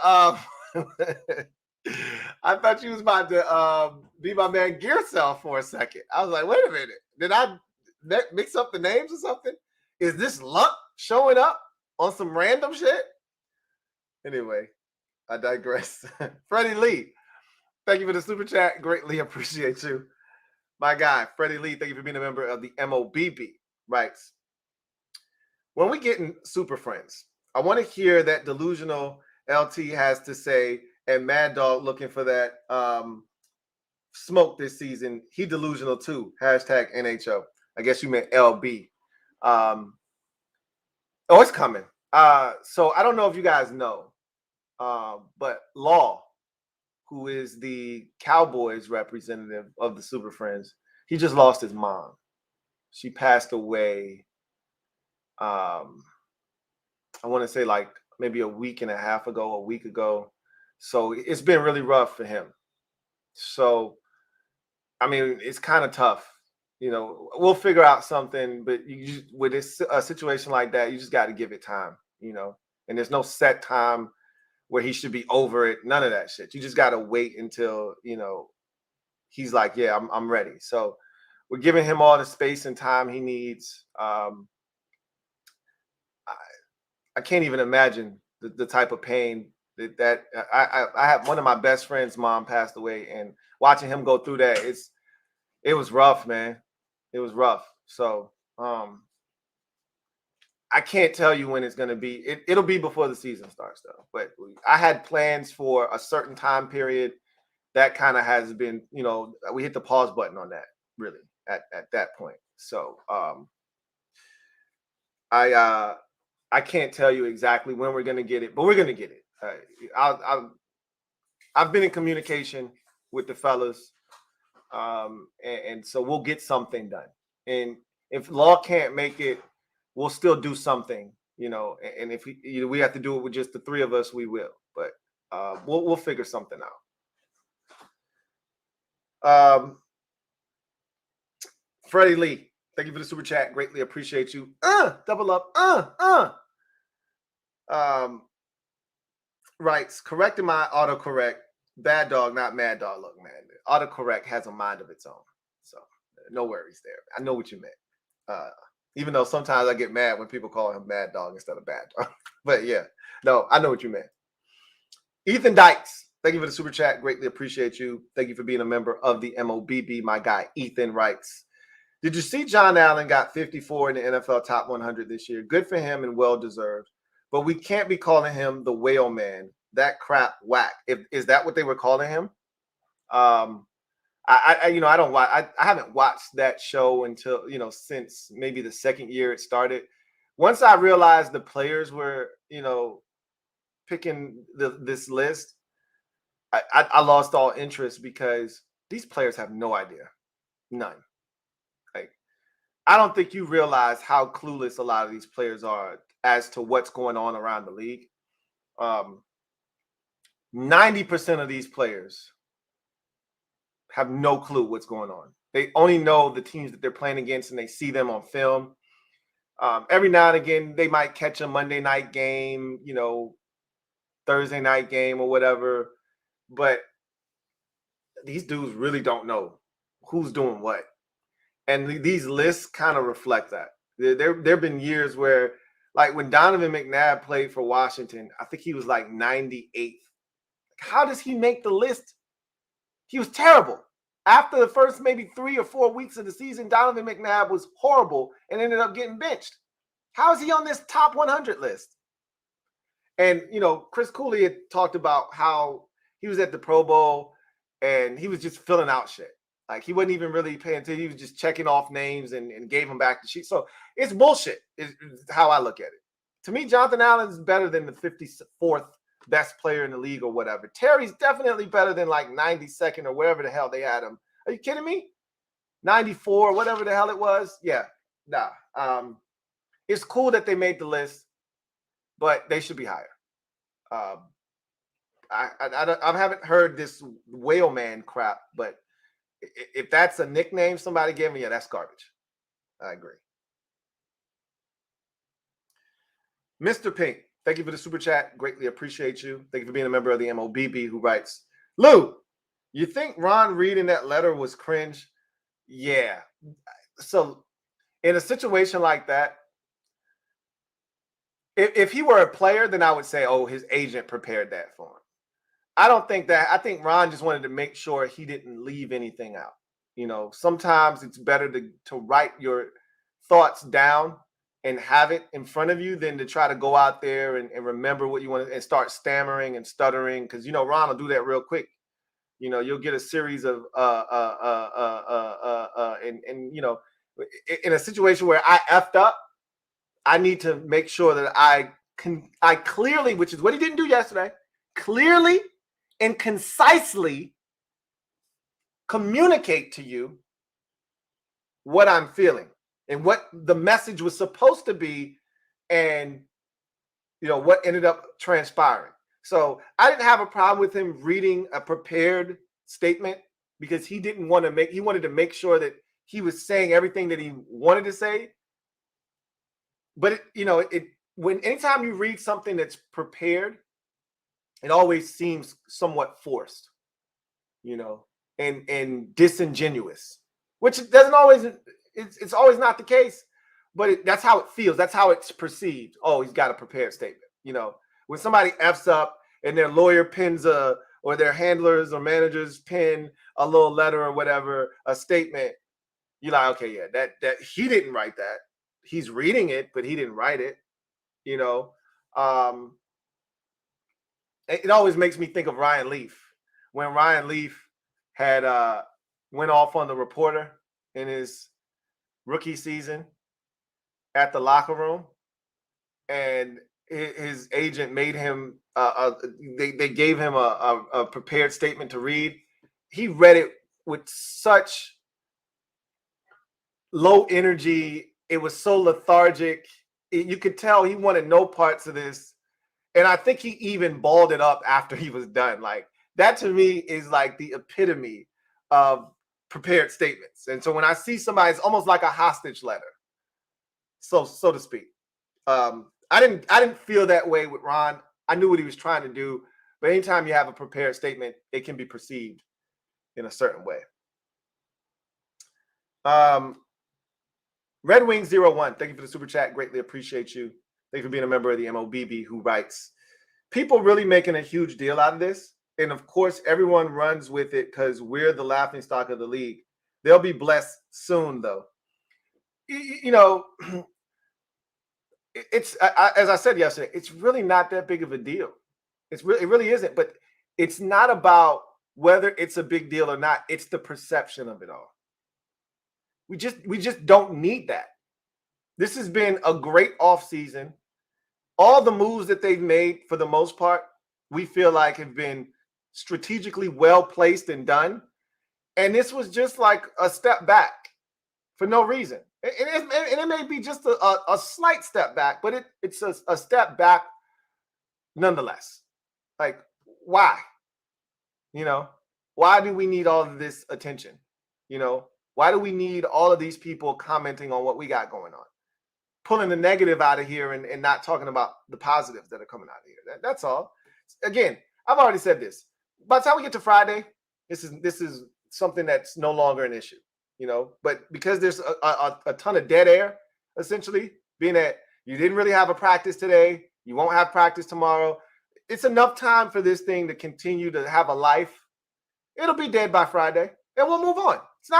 I thought you was about to be my man Gear Cell for a second. I was like, wait a minute. Did I mix up the names or something? Is this luck showing up on some random shit? Anyway, I digress. Freddie Lee, thank you for the super chat. Greatly appreciate you. My guy, Freddie Lee, thank you for being a member of the MOBB. Writes, when we get in Super Friends, I want to hear that delusional LT has to say, and Mad Dog looking for that smoke this season. He delusional too. Hashtag NHO. I guess you meant LB. It's coming. So I don't know if you guys know, but Law, who is the Cowboys representative of the Super Friends, he just lost his mom. She passed away, I want to say like maybe a week and a half ago, a week ago. So it's been really rough for him. So, I mean, it's kind of tough. We'll figure out something, but with a situation like that, you just got to give it time, and there's no set time where he should be over it. None of that shit. You just got to wait until, he's like, yeah, I'm ready. So we're giving him all the space and time he needs. I can't even imagine the type of pain that I have. One of my best friends' mom passed away, and watching him go through that, it was rough, man. It was rough. So I can't tell you when it's going to be. It'll be before the season starts, though. But I had plans for a certain time period. That kind of has been, we hit the pause button on that, really, at that point. So I can't tell you exactly when we're going to get it, but we're going to get it. I've been in communication with the fellas, and so we'll get something done. And if Law can't make it, we'll still do something, and if we have to do it with just the three of us, we will. But we'll figure something out. Freddie Lee, thank you for the super chat. Greatly appreciate you. Double up. Writes, correcting my autocorrect. Bad dog, not Mad Dog. Look, man, autocorrect has a mind of its own. So no worries there. I know what you meant. Even though sometimes I get mad when people call him Mad Dog instead of Bad Dog. But yeah, no, I know what you meant. Ethan Dykes, thank you for the super chat. Greatly appreciate you. Thank you for being a member of the MOBB. My guy, Ethan writes, did you see John Allen got 54 in the NFL top 100 this year? Good for him and well-deserved. But we can't be calling him the whale man. That crap whack. Is that what they were calling him? I don't watch. I haven't watched that show until since maybe the second year it started. Once I realized the players were picking this list, I lost all interest because these players have no idea, none. Like, I don't think you realize how clueless a lot of these players are as to what's going on around the league. 90% of these players have no clue what's going on. They only know the teams that they're playing against and they see them on film. Every now and again, they might catch a Monday night game, Thursday night game or whatever. But these dudes really don't know who's doing what. And these lists kind of reflect that. There have been years where, like when Donovan McNabb played for Washington, I think he was like 98th. How does he make the list? He was terrible. After the first maybe 3 or 4 weeks of the season, Donovan McNabb was horrible and ended up getting benched. How is he on this top 100 list? And, Chris Cooley had talked about how he was at the Pro Bowl and he was just filling out shit. Like he wasn't even really paying attention. He was just checking off names and gave him back the sheet. So it's bullshit is how I look at it. To me, Jonathan Allen's better than the 54th best player in the league or whatever. Terry's definitely better than like 92nd or wherever the hell they had him. Are you kidding me? 94, whatever the hell it was. Yeah, nah. It's cool that they made the list, but they should be higher. I haven't heard this whale man crap, but if that's a nickname somebody gave me, yeah, that's garbage. I agree. Mr. Pink, thank you for the super chat. Greatly appreciate you. Thank you for being a member of the MOBB, who writes, Lou, you think Ron reading that letter was cringe? Yeah. So in a situation like that, if he were a player, then I would say, oh, his agent prepared that for him. I don't think that. I think Ron just wanted to make sure he didn't leave anything out. Sometimes it's better to write your thoughts down and have it in front of you than to try to go out there and remember what you want and start stammering and stuttering. Because, Ron will do that real quick. You'll get a series of in a situation where I effed up, I need to make sure that I clearly, which is what he didn't do yesterday, clearly and concisely communicate to you what I'm feeling and what the message was supposed to be and, what ended up transpiring. So I didn't have a problem with him reading a prepared statement because he wanted to make sure that he was saying everything that he wanted to say. But anytime you read something that's prepared, it always seems somewhat forced, and disingenuous, which doesn't always, it's always not the case, but that's how it feels. That's how it's perceived. Oh, he's got a prepared statement. When somebody F's up and their lawyer pins or their handlers or managers pin a little letter or whatever, a statement, you're like, okay, yeah, that he didn't write that. He's reading it, but he didn't write it. It always makes me think of Ryan Leaf. When Ryan Leaf had went off on the reporter in his rookie season at the locker room, and his agent made him they gave him a prepared statement to read. He read it with such low energy. It was so lethargic. You could tell he wanted no parts of this. And I think he even balled it up after he was done. Like that to me is like the epitome of prepared statements. And so when I see somebody, it's almost like a hostage letter, so to speak. I didn't feel that way with Ron. I knew what he was trying to do, but anytime you have a prepared statement, it can be perceived in a certain way. Red Wing 01, thank you for the super chat. Greatly appreciate you. Thank you for being a member of the MOBB, who writes, people really making a huge deal out of this. And of course, everyone runs with it because we're the laughingstock of the league. They'll be blessed soon, though. It's as I said yesterday, it's really not that big of a deal. It really isn't. But it's not about whether it's a big deal or not. It's the perception of it all. We just don't need that. This has been a great offseason. All the moves that they've made, for the most part, we feel like have been strategically well placed and done. And this was just like a step back for no reason. And it may be just a slight step back, but it's a step back nonetheless. Like, why? Why do we need all of this attention? Why do we need all of these people commenting on what we got going on? Pulling the negative out of here and not talking about the positives that are coming out of here. That's all. Again, I've already said this. By the time we get to Friday, this is something that's no longer an issue, But because there's a ton of dead air, essentially, being that you didn't really have a practice today. You won't have practice tomorrow. It's enough time for this thing to continue to have a life. It'll be dead by Friday, and we'll move on.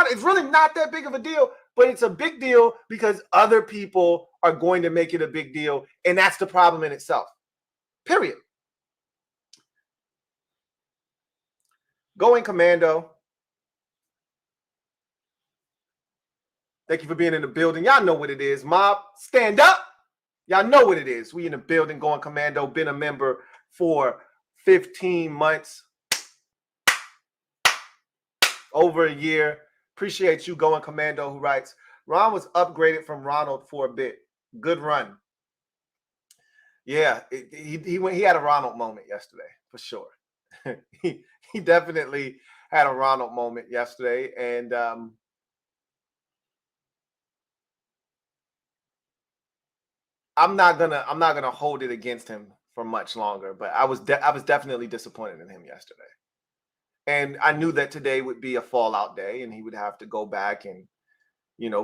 It's really not that big of a deal, but it's a big deal because other people are going to make it a big deal, and that's the problem in itself. Period. Going commando. Thank you for being in the building. Y'all know what it is. Mob, stand up. Y'all know what it is. We in the building, going commando. Been a member for 15 months. Over a year. Appreciate you, going commando, who writes, Ron was upgraded from Ronald for a bit. Good run. Yeah, he had a Ronald moment yesterday, for sure. he definitely had a Ronald moment yesterday, and I'm not gonna hold it against him for much longer. But I was definitely disappointed in him yesterday, and I knew that today would be a fallout day, and he would have to go back and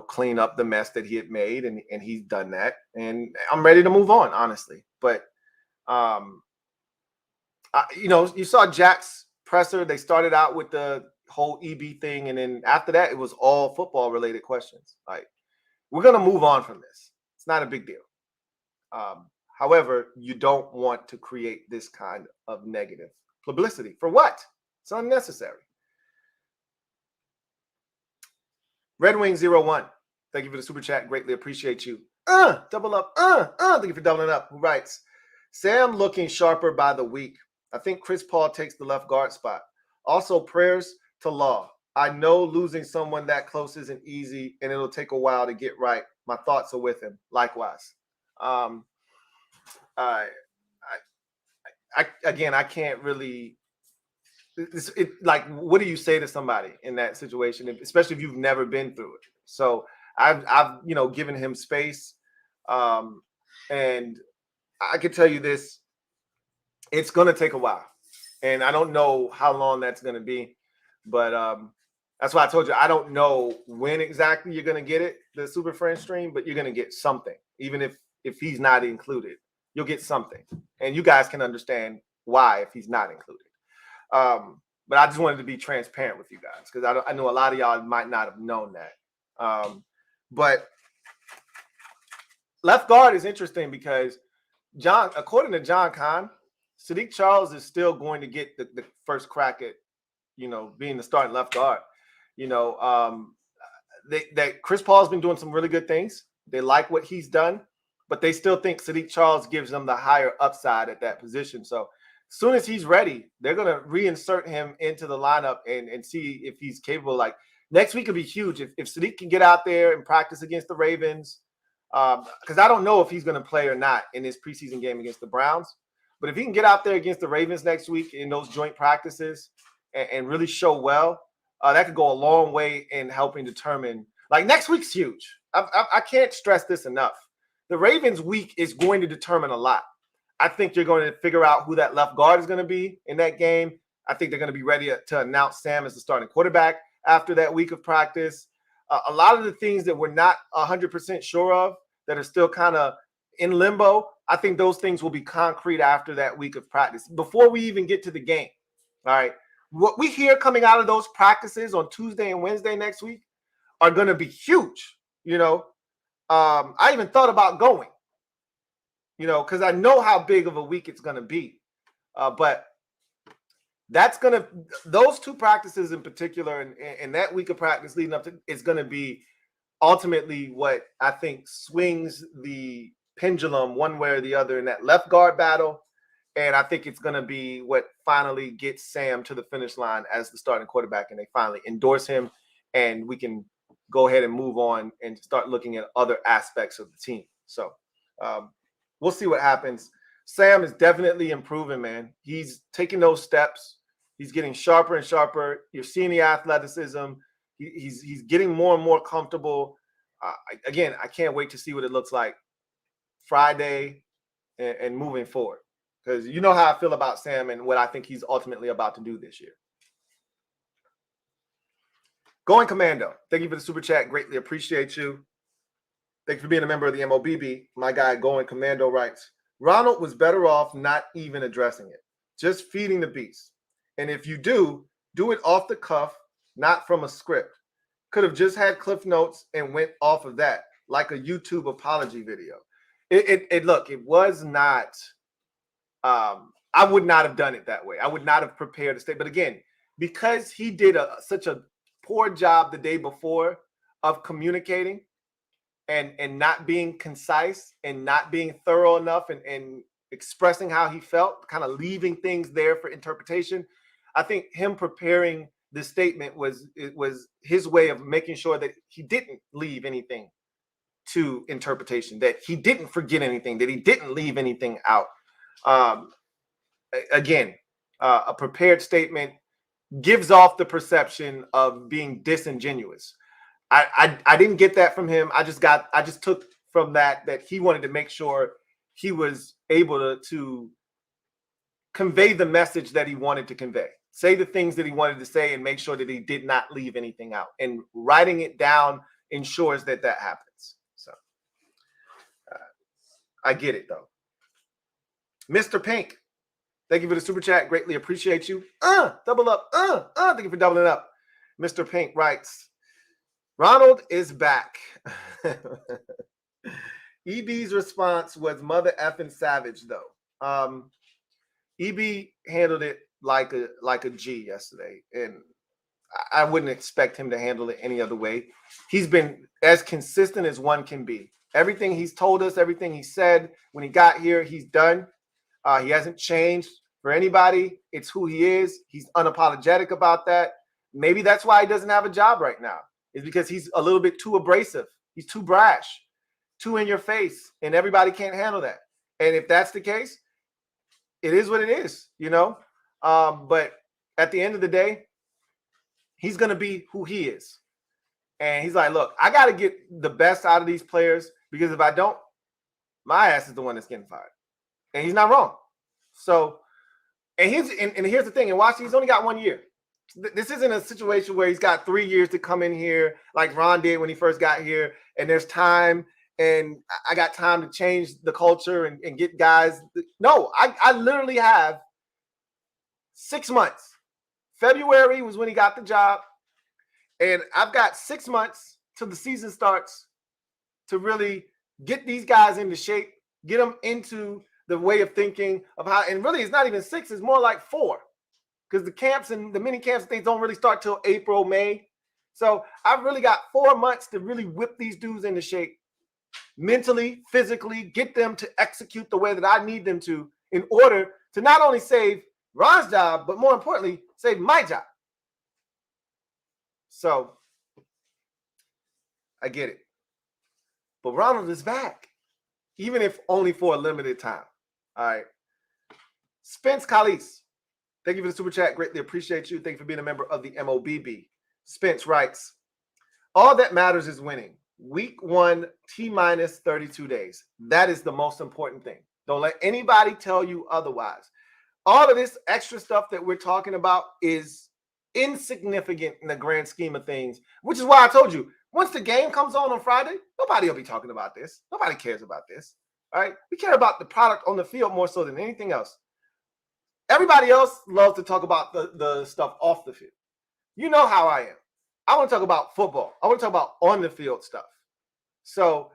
clean up the mess that he had made, and he's done that, and I'm ready to move on, honestly. But you saw Jack's presser. They started out with the whole EB thing, and then after that, it was all football related questions. Like, we're gonna move on from this. It's not a big deal. However, you don't want to create this kind of negative publicity. For what? It's unnecessary. Red Wing 01. Thank you for the super chat. Greatly appreciate you. Double up. Thank you for doubling up. Who writes, Sam looking sharper by the week. I think Chris Paul takes the left guard spot. Also, prayers to Law. I know losing someone that close isn't easy, and it'll take a while to get right. My thoughts are with him. Likewise. I can't really. Like, what do you say to somebody in that situation, especially if you've never been through it? So I've given him space, and I can tell you this: it's going to take a while, and I don't know how long that's going to be, but that's why I told you I don't know when exactly you're going to get it, the Super Friend stream, but you're going to get something, even if he's not included. You'll get something, and you guys can understand why if he's not included. But I just wanted to be transparent with you guys because I know a lot of y'all might not have known that. But left guard is interesting because according to John Kahn, Sadiq Charles is still going to get the first crack at being the starting left guard. That Chris Paul's been doing some really good things. They like what he's done, but they still think Sadiq Charles gives them the higher upside at that position. So as soon as he's ready, they're going to reinsert him into the lineup and see if he's capable. Like, next week could be huge. If Sadiq can get out there and practice against the Ravens, because I don't know if he's going to play or not in this preseason game against the Browns. But if he can get out there against the Ravens next week in those joint practices and really show well, that could go a long way in helping determine. Like, next week's huge. I can't stress this enough. The Ravens week is going to determine a lot. I think you're going to figure out who that left guard is going to be in that game. I think they're going to be ready to announce Sam as the starting quarterback after that week of practice. A lot of the things that we're not 100% sure of that are still kind of in limbo, I think those things will be concrete after that week of practice, before we even get to the game. All right. What we hear coming out of those practices on Tuesday and Wednesday next week are going to be huge. I even thought about going. Because I know how big of a week it's going to be. But those two practices in particular, and that week of practice leading up to, is going to be ultimately what I think swings the pendulum one way or the other in that left guard battle. And I think it's going to be what finally gets Sam to the finish line as the starting quarterback, and they finally endorse him, and we can go ahead and move on and start looking at other aspects of the team. So, we'll see what happens. Sam is definitely improving, man. He's taking those steps. He's getting sharper and sharper. You're seeing the athleticism. He's getting more and more comfortable. Again, I can't wait to see what it looks like Friday and moving forward, because you know how I feel about Sam and what I think he's ultimately about to do this year. Going commando. Thank you for the super chat. Greatly appreciate you. Thank you for being a member of the MOBB. My guy Going Commando writes, Ronald was better off not even addressing it, just feeding the beast. And if you do it off the cuff, not from a script. Could have just had cliff notes and went off of that, like a YouTube apology video. Look, it was not, I would not have done it that way. I would not have prepared a statement. But again, because he did such a poor job the day before of communicating and not being concise and not being thorough enough and expressing how he felt, kind of leaving things there for interpretation. I think him preparing the statement was his way of making sure that he didn't leave anything to interpretation, that he didn't forget anything, that he didn't leave anything out. Again, a prepared statement gives off the perception of being disingenuous. I didn't get that from him. I just took from that he wanted to make sure he was able to convey the message that he wanted to convey, say the things that he wanted to say, and make sure that he did not leave anything out. And writing it down ensures that happens. So I get it, though. Mr. Pink, thank you for the super chat. Greatly appreciate you. Double up. Thank you for doubling up. Mr. Pink writes, Ronald is back. EB's response was mother effing savage, though. EB handled it like a G yesterday, and I wouldn't expect him to handle it any other way. He's been as consistent as one can be. Everything he's told us, everything he said when he got here, he's done. He hasn't changed for anybody. It's who he is. He's unapologetic about that. Maybe that's why he doesn't have a job right now. It's because he's a little bit too abrasive. He's too brash, too in your face, and everybody can't handle that. And if that's the case, it is what it is, you know. But at the end of the day, he's going to be who he is. And he's like, look, I got to get the best out of these players, because if I don't, my ass is the one that's getting fired. And he's not wrong. So, and here's the thing. In Washington, he's only got 1 year. This isn't a situation where he's got 3 years to come in here like Ron did when he first got here, and there's time, and I got time to change the culture and get guys. No, I literally have 6 months. February was when he got the job, and I've got 6 months till the season starts to really get these guys into shape, get them into the way of thinking of how, and really it's not even 6, it's more like 4. Because the camps and the mini camps and things don't really start till April, May. So I've really got 4 months to really whip these dudes into shape mentally, physically, get them to execute the way that I need them to in order to not only save Ron's job, but more importantly, save my job. So I get it. But Ronald is back, even if only for a limited time. All right. Spence Kalis, thank you for the super chat. Greatly appreciate you. Thank you for being a member of the MOBB. Spence writes, all that matters is winning. Week 1, T-minus 32 days. That is the most important thing. Don't let anybody tell you otherwise. All of this extra stuff that we're talking about is insignificant in the grand scheme of things, which is why I told you, once the game comes on Friday, nobody will be talking about this. Nobody cares about this. All right? We care about the product on the field more so than anything else. Everybody else loves to talk about the stuff off the field. You know how I am. I want to talk about football. I want to talk about on the field stuff. So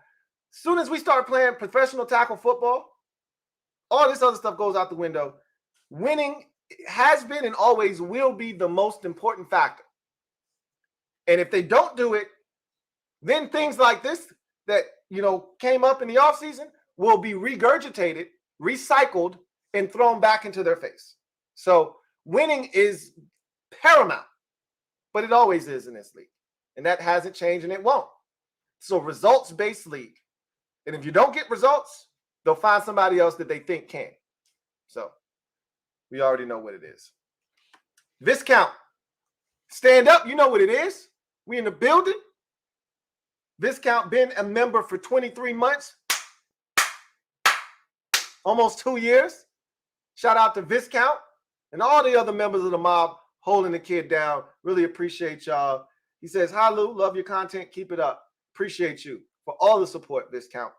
as soon as we start playing professional tackle football, all this other stuff goes out the window. Winning has been and always will be the most important factor. And if they don't do it, then things like this that, came up in the offseason will be regurgitated, recycled, and thrown back into their face. So winning is paramount, but it always is in this league. And that hasn't changed, and it won't. So results-based league. And if you don't get results, they'll find somebody else that they think can. So we already know what it is. Viscount. Stand up. You know what it is. We in the building. Viscount been a member for 23 months. Almost 2 years. Shout out to Viscount and all the other members of the mob holding the kid down. Really appreciate y'all. He says, hi, Lou. Love your content. Keep it up. Appreciate you. for all the support this count.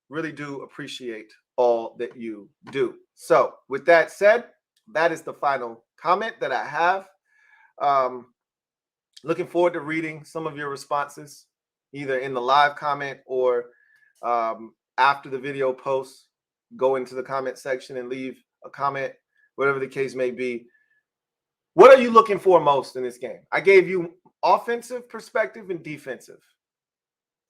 Really do appreciate all that you do. So with that said, that is the final comment that I have. Looking forward to reading some of your responses, either in the live comment or after the video post. Go into the comment section and leave a comment, whatever the case may be. What are you looking for most in this game? I gave you offensive perspective and defensive.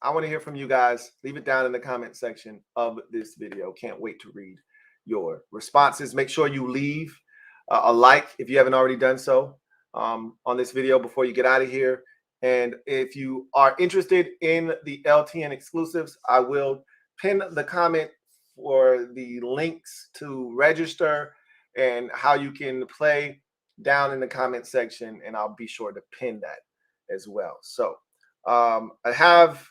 I want to hear from you guys. Leave it down in the comment section of this video. Can't wait to read your responses. Make sure you leave a like if you haven't already done so on this video before you get out of here. And if you are interested in the LTN exclusives, I will pin the comment for the links to register and how you can play down in the comment section, and I'll be sure to pin that as well. So I have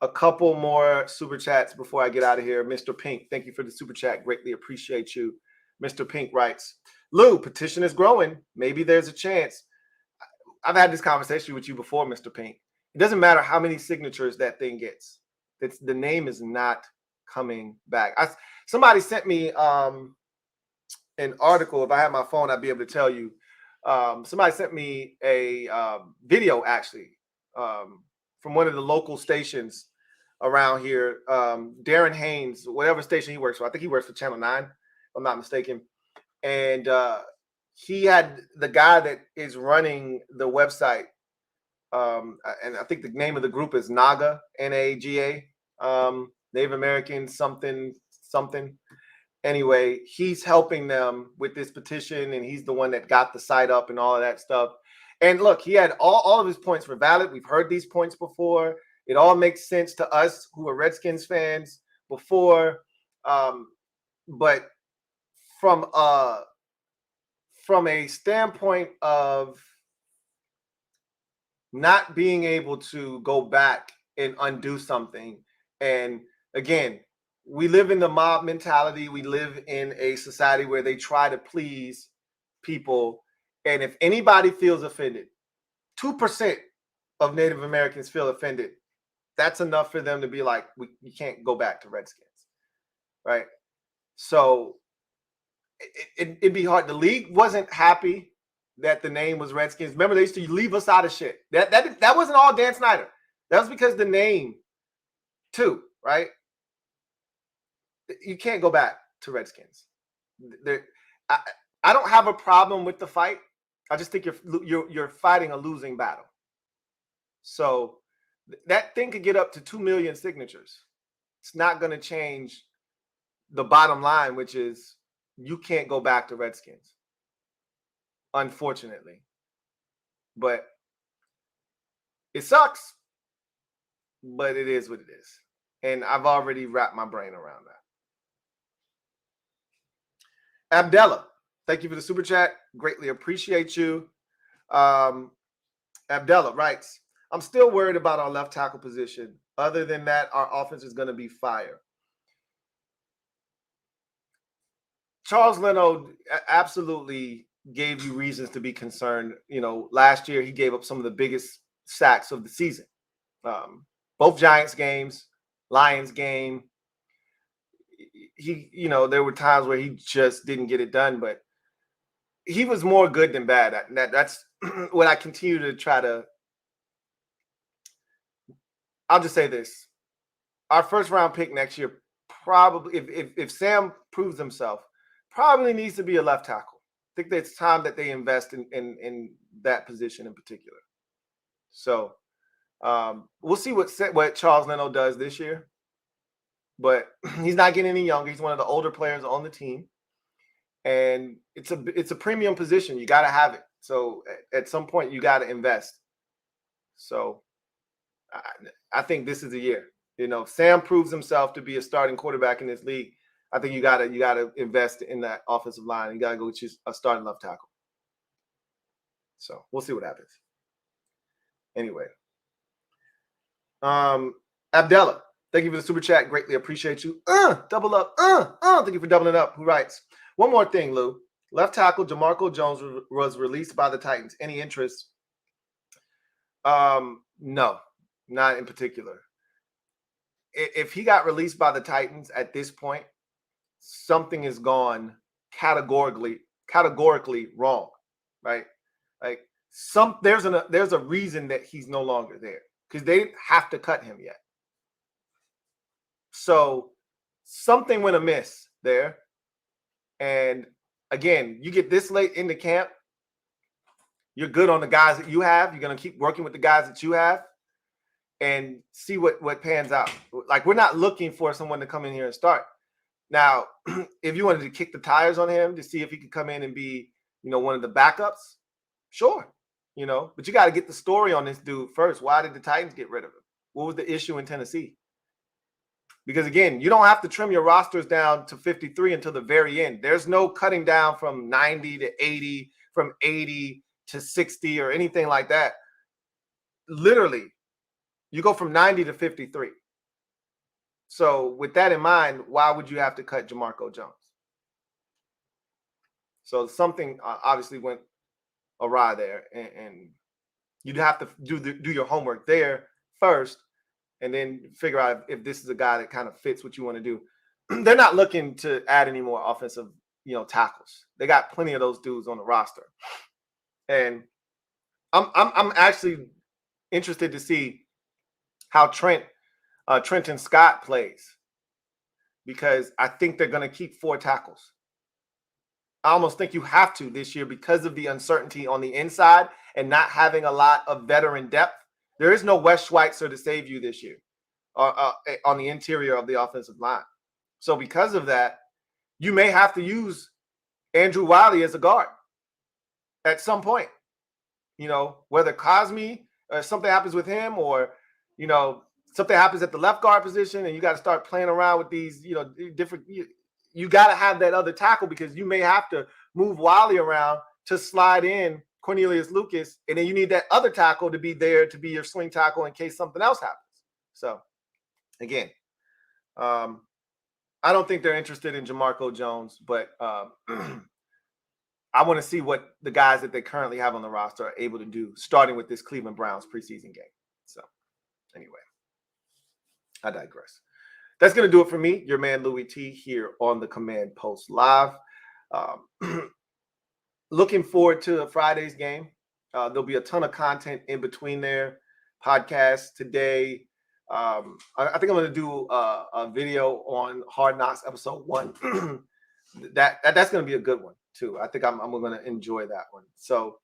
a couple more super chats before I get out of here. Mr. Pink, thank you for the super chat. Greatly appreciate you. Mr. Pink writes, Lou, petition is growing. Maybe there's a chance. I've had this conversation with you before, Mr. Pink. It doesn't matter how many signatures that thing gets. The name is not coming back. Somebody sent me an article. If I had my phone, I'd be able to tell you. Somebody sent me a video, actually, from one of the local stations around here. Darren Haynes, whatever station he works for. I think he works for Channel 9, if I'm not mistaken. And he had the guy that is running the website, and I think the name of the group is NAGA, N-A-G-A, Native American something. Anyway, he's helping them with this petition, and he's the one that got the site up and all of that stuff. And look, he had all of his points were valid. We've heard these points before. It all makes sense to us who are Redskins fans before. But from a standpoint of not being able to go back and undo something, and again, we live in the mob mentality. We live in a society where they try to please people. And if anybody feels offended, 2% of Native Americans feel offended. That's enough for them to be like, you can't go back to Redskins, right? So it'd be hard. The league wasn't happy that the name was Redskins. Remember, they used to leave us out of shit. That wasn't all Dan Snyder. That was because the name, too, right? You can't go back to Redskins. I don't have a problem with the fight. I just think you're fighting a losing battle. So that thing could get up to 2 million signatures. It's not going to change the bottom line, which is you can't go back to Redskins, unfortunately. But it sucks, but it is what it is. And I've already wrapped my brain around that. Abdallah, thank you for the super chat. Greatly appreciate you. Abdallah writes, I'm still worried about our left tackle position. Other than that, our offense is going to be fire. Charles Leno absolutely gave you reasons to be concerned. You know, last year he gave up some of the biggest sacks of the season. Both Giants games, Lions game. There were times where he just didn't get it done, but he was more good than bad. That's what I continue to try to. I'll just say this. Our first round pick next year, probably, if Sam proves himself, probably needs to be a left tackle. I think that it's time that they invest in that position in particular. So we'll see what Charles Leno does this year. But he's not getting any younger. He's one of the older players on the team. And it's a premium position. You got to have it. So at some point, you got to invest. So I think this is the year. You know, Sam proves himself to be a starting quarterback in this league. I think you gotta invest in that offensive line. You gotta go choose a starting left tackle. So we'll see what happens. Anyway, Abdallah, thank you for the super chat. Greatly appreciate you. Double up. Thank you for doubling up. Who writes? One more thing, Lou. Left tackle Jamarco Jones was released by the Titans. Any interest? No, not in particular. if he got released by the Titans at this point, something is gone categorically wrong, right? Like there's a reason that he's no longer there because they didn't have to cut him yet. So something went amiss there. And again, you get this late into camp, you're good on the guys that you have. You're going to keep working with the guys that you have and see what pans out. Like, we're not looking for someone to come in here and start. Now, if you wanted to kick the tires on him to see if he could come in and be, one of the backups, sure, but you got to get the story on this dude first. Why did the Titans get rid of him? What was the issue in Tennessee? Because, again, you don't have to trim your rosters down to 53 until the very end. There's no cutting down from 90 to 80, from 80 to 60 or anything like that. Literally, you go from 90 to 53. So with that in mind, why would you have to cut Jamarco Jones? So something obviously went awry there, and you'd have to do your homework there first, and then figure out if this is a guy that kind of fits what you want to do. They're not looking to add any more offensive, tackles. They got plenty of those dudes on the roster, and I'm actually interested to see how Trenton Scott plays, because I think they're going to keep 4 tackles. I almost think you have to this year because of the uncertainty on the inside and not having a lot of veteran depth. There is no Wes Schweitzer to save you this year on the interior of the offensive line. So because of that, you may have to use Andrew Wiley as a guard at some point. Whether Cosme or something happens with him, or, something happens at the left guard position and you got to start playing around with these, different, you got to have that other tackle, because you may have to move Wiley around to slide in Cornelius Lucas, and then you need that other tackle to be there to be your swing tackle in case something else happens. So, again, I don't think they're interested in Jamarco Jones, but I want to see what the guys that they currently have on the roster are able to do, starting with this Cleveland Browns preseason game. So, anyway, I digress. That's going to do it for me, your man Louie T, here on the Command Post Live. Looking forward to Friday's game. There'll be a ton of content in between there. Podcasts today. I think I'm going to do a video on Hard Knocks episode 1. That's going to be a good one too. I think I'm going to enjoy that one. So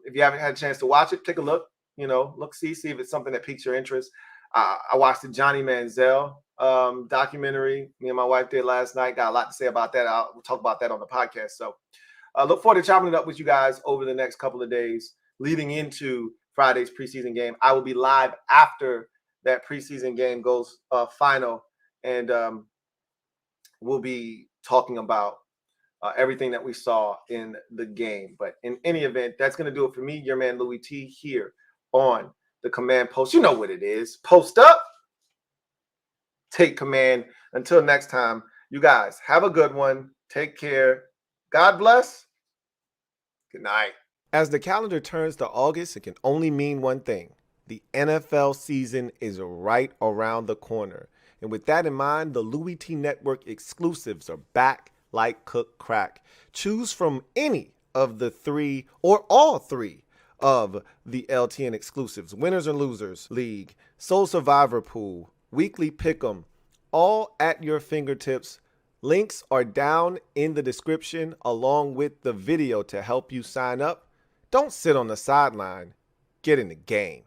if you haven't had a chance to watch it, take a look. See if it's something that piques your interest. I watched the Johnny Manziel documentary. Me and my wife did last night. Got a lot to say about that. We'll talk about that on the podcast. So look forward to chopping it up with you guys over the next couple of days leading into Friday's preseason game. I will be live after that preseason game goes final, and we'll be talking about everything that we saw in the game. But in any event, that's going to do it for me, your man Louie T, here on the Command Post. You know what it is. Post up, take command. Until next time, you guys have a good one. Take care. God bless. Good night. As the calendar turns to August, it can only mean one thing. The NFL season is right around the corner. And with that in mind, the LouieTeeNetwork exclusives are back like cook crack. Choose from any of the 3 or all 3 of the LTN exclusives: Winners and Losers League, Soul Survivor Pool, Weekly Pick'em, all at your fingertips. Links are down in the description along with the video to help you sign up. Don't sit on the sideline. Get in the game.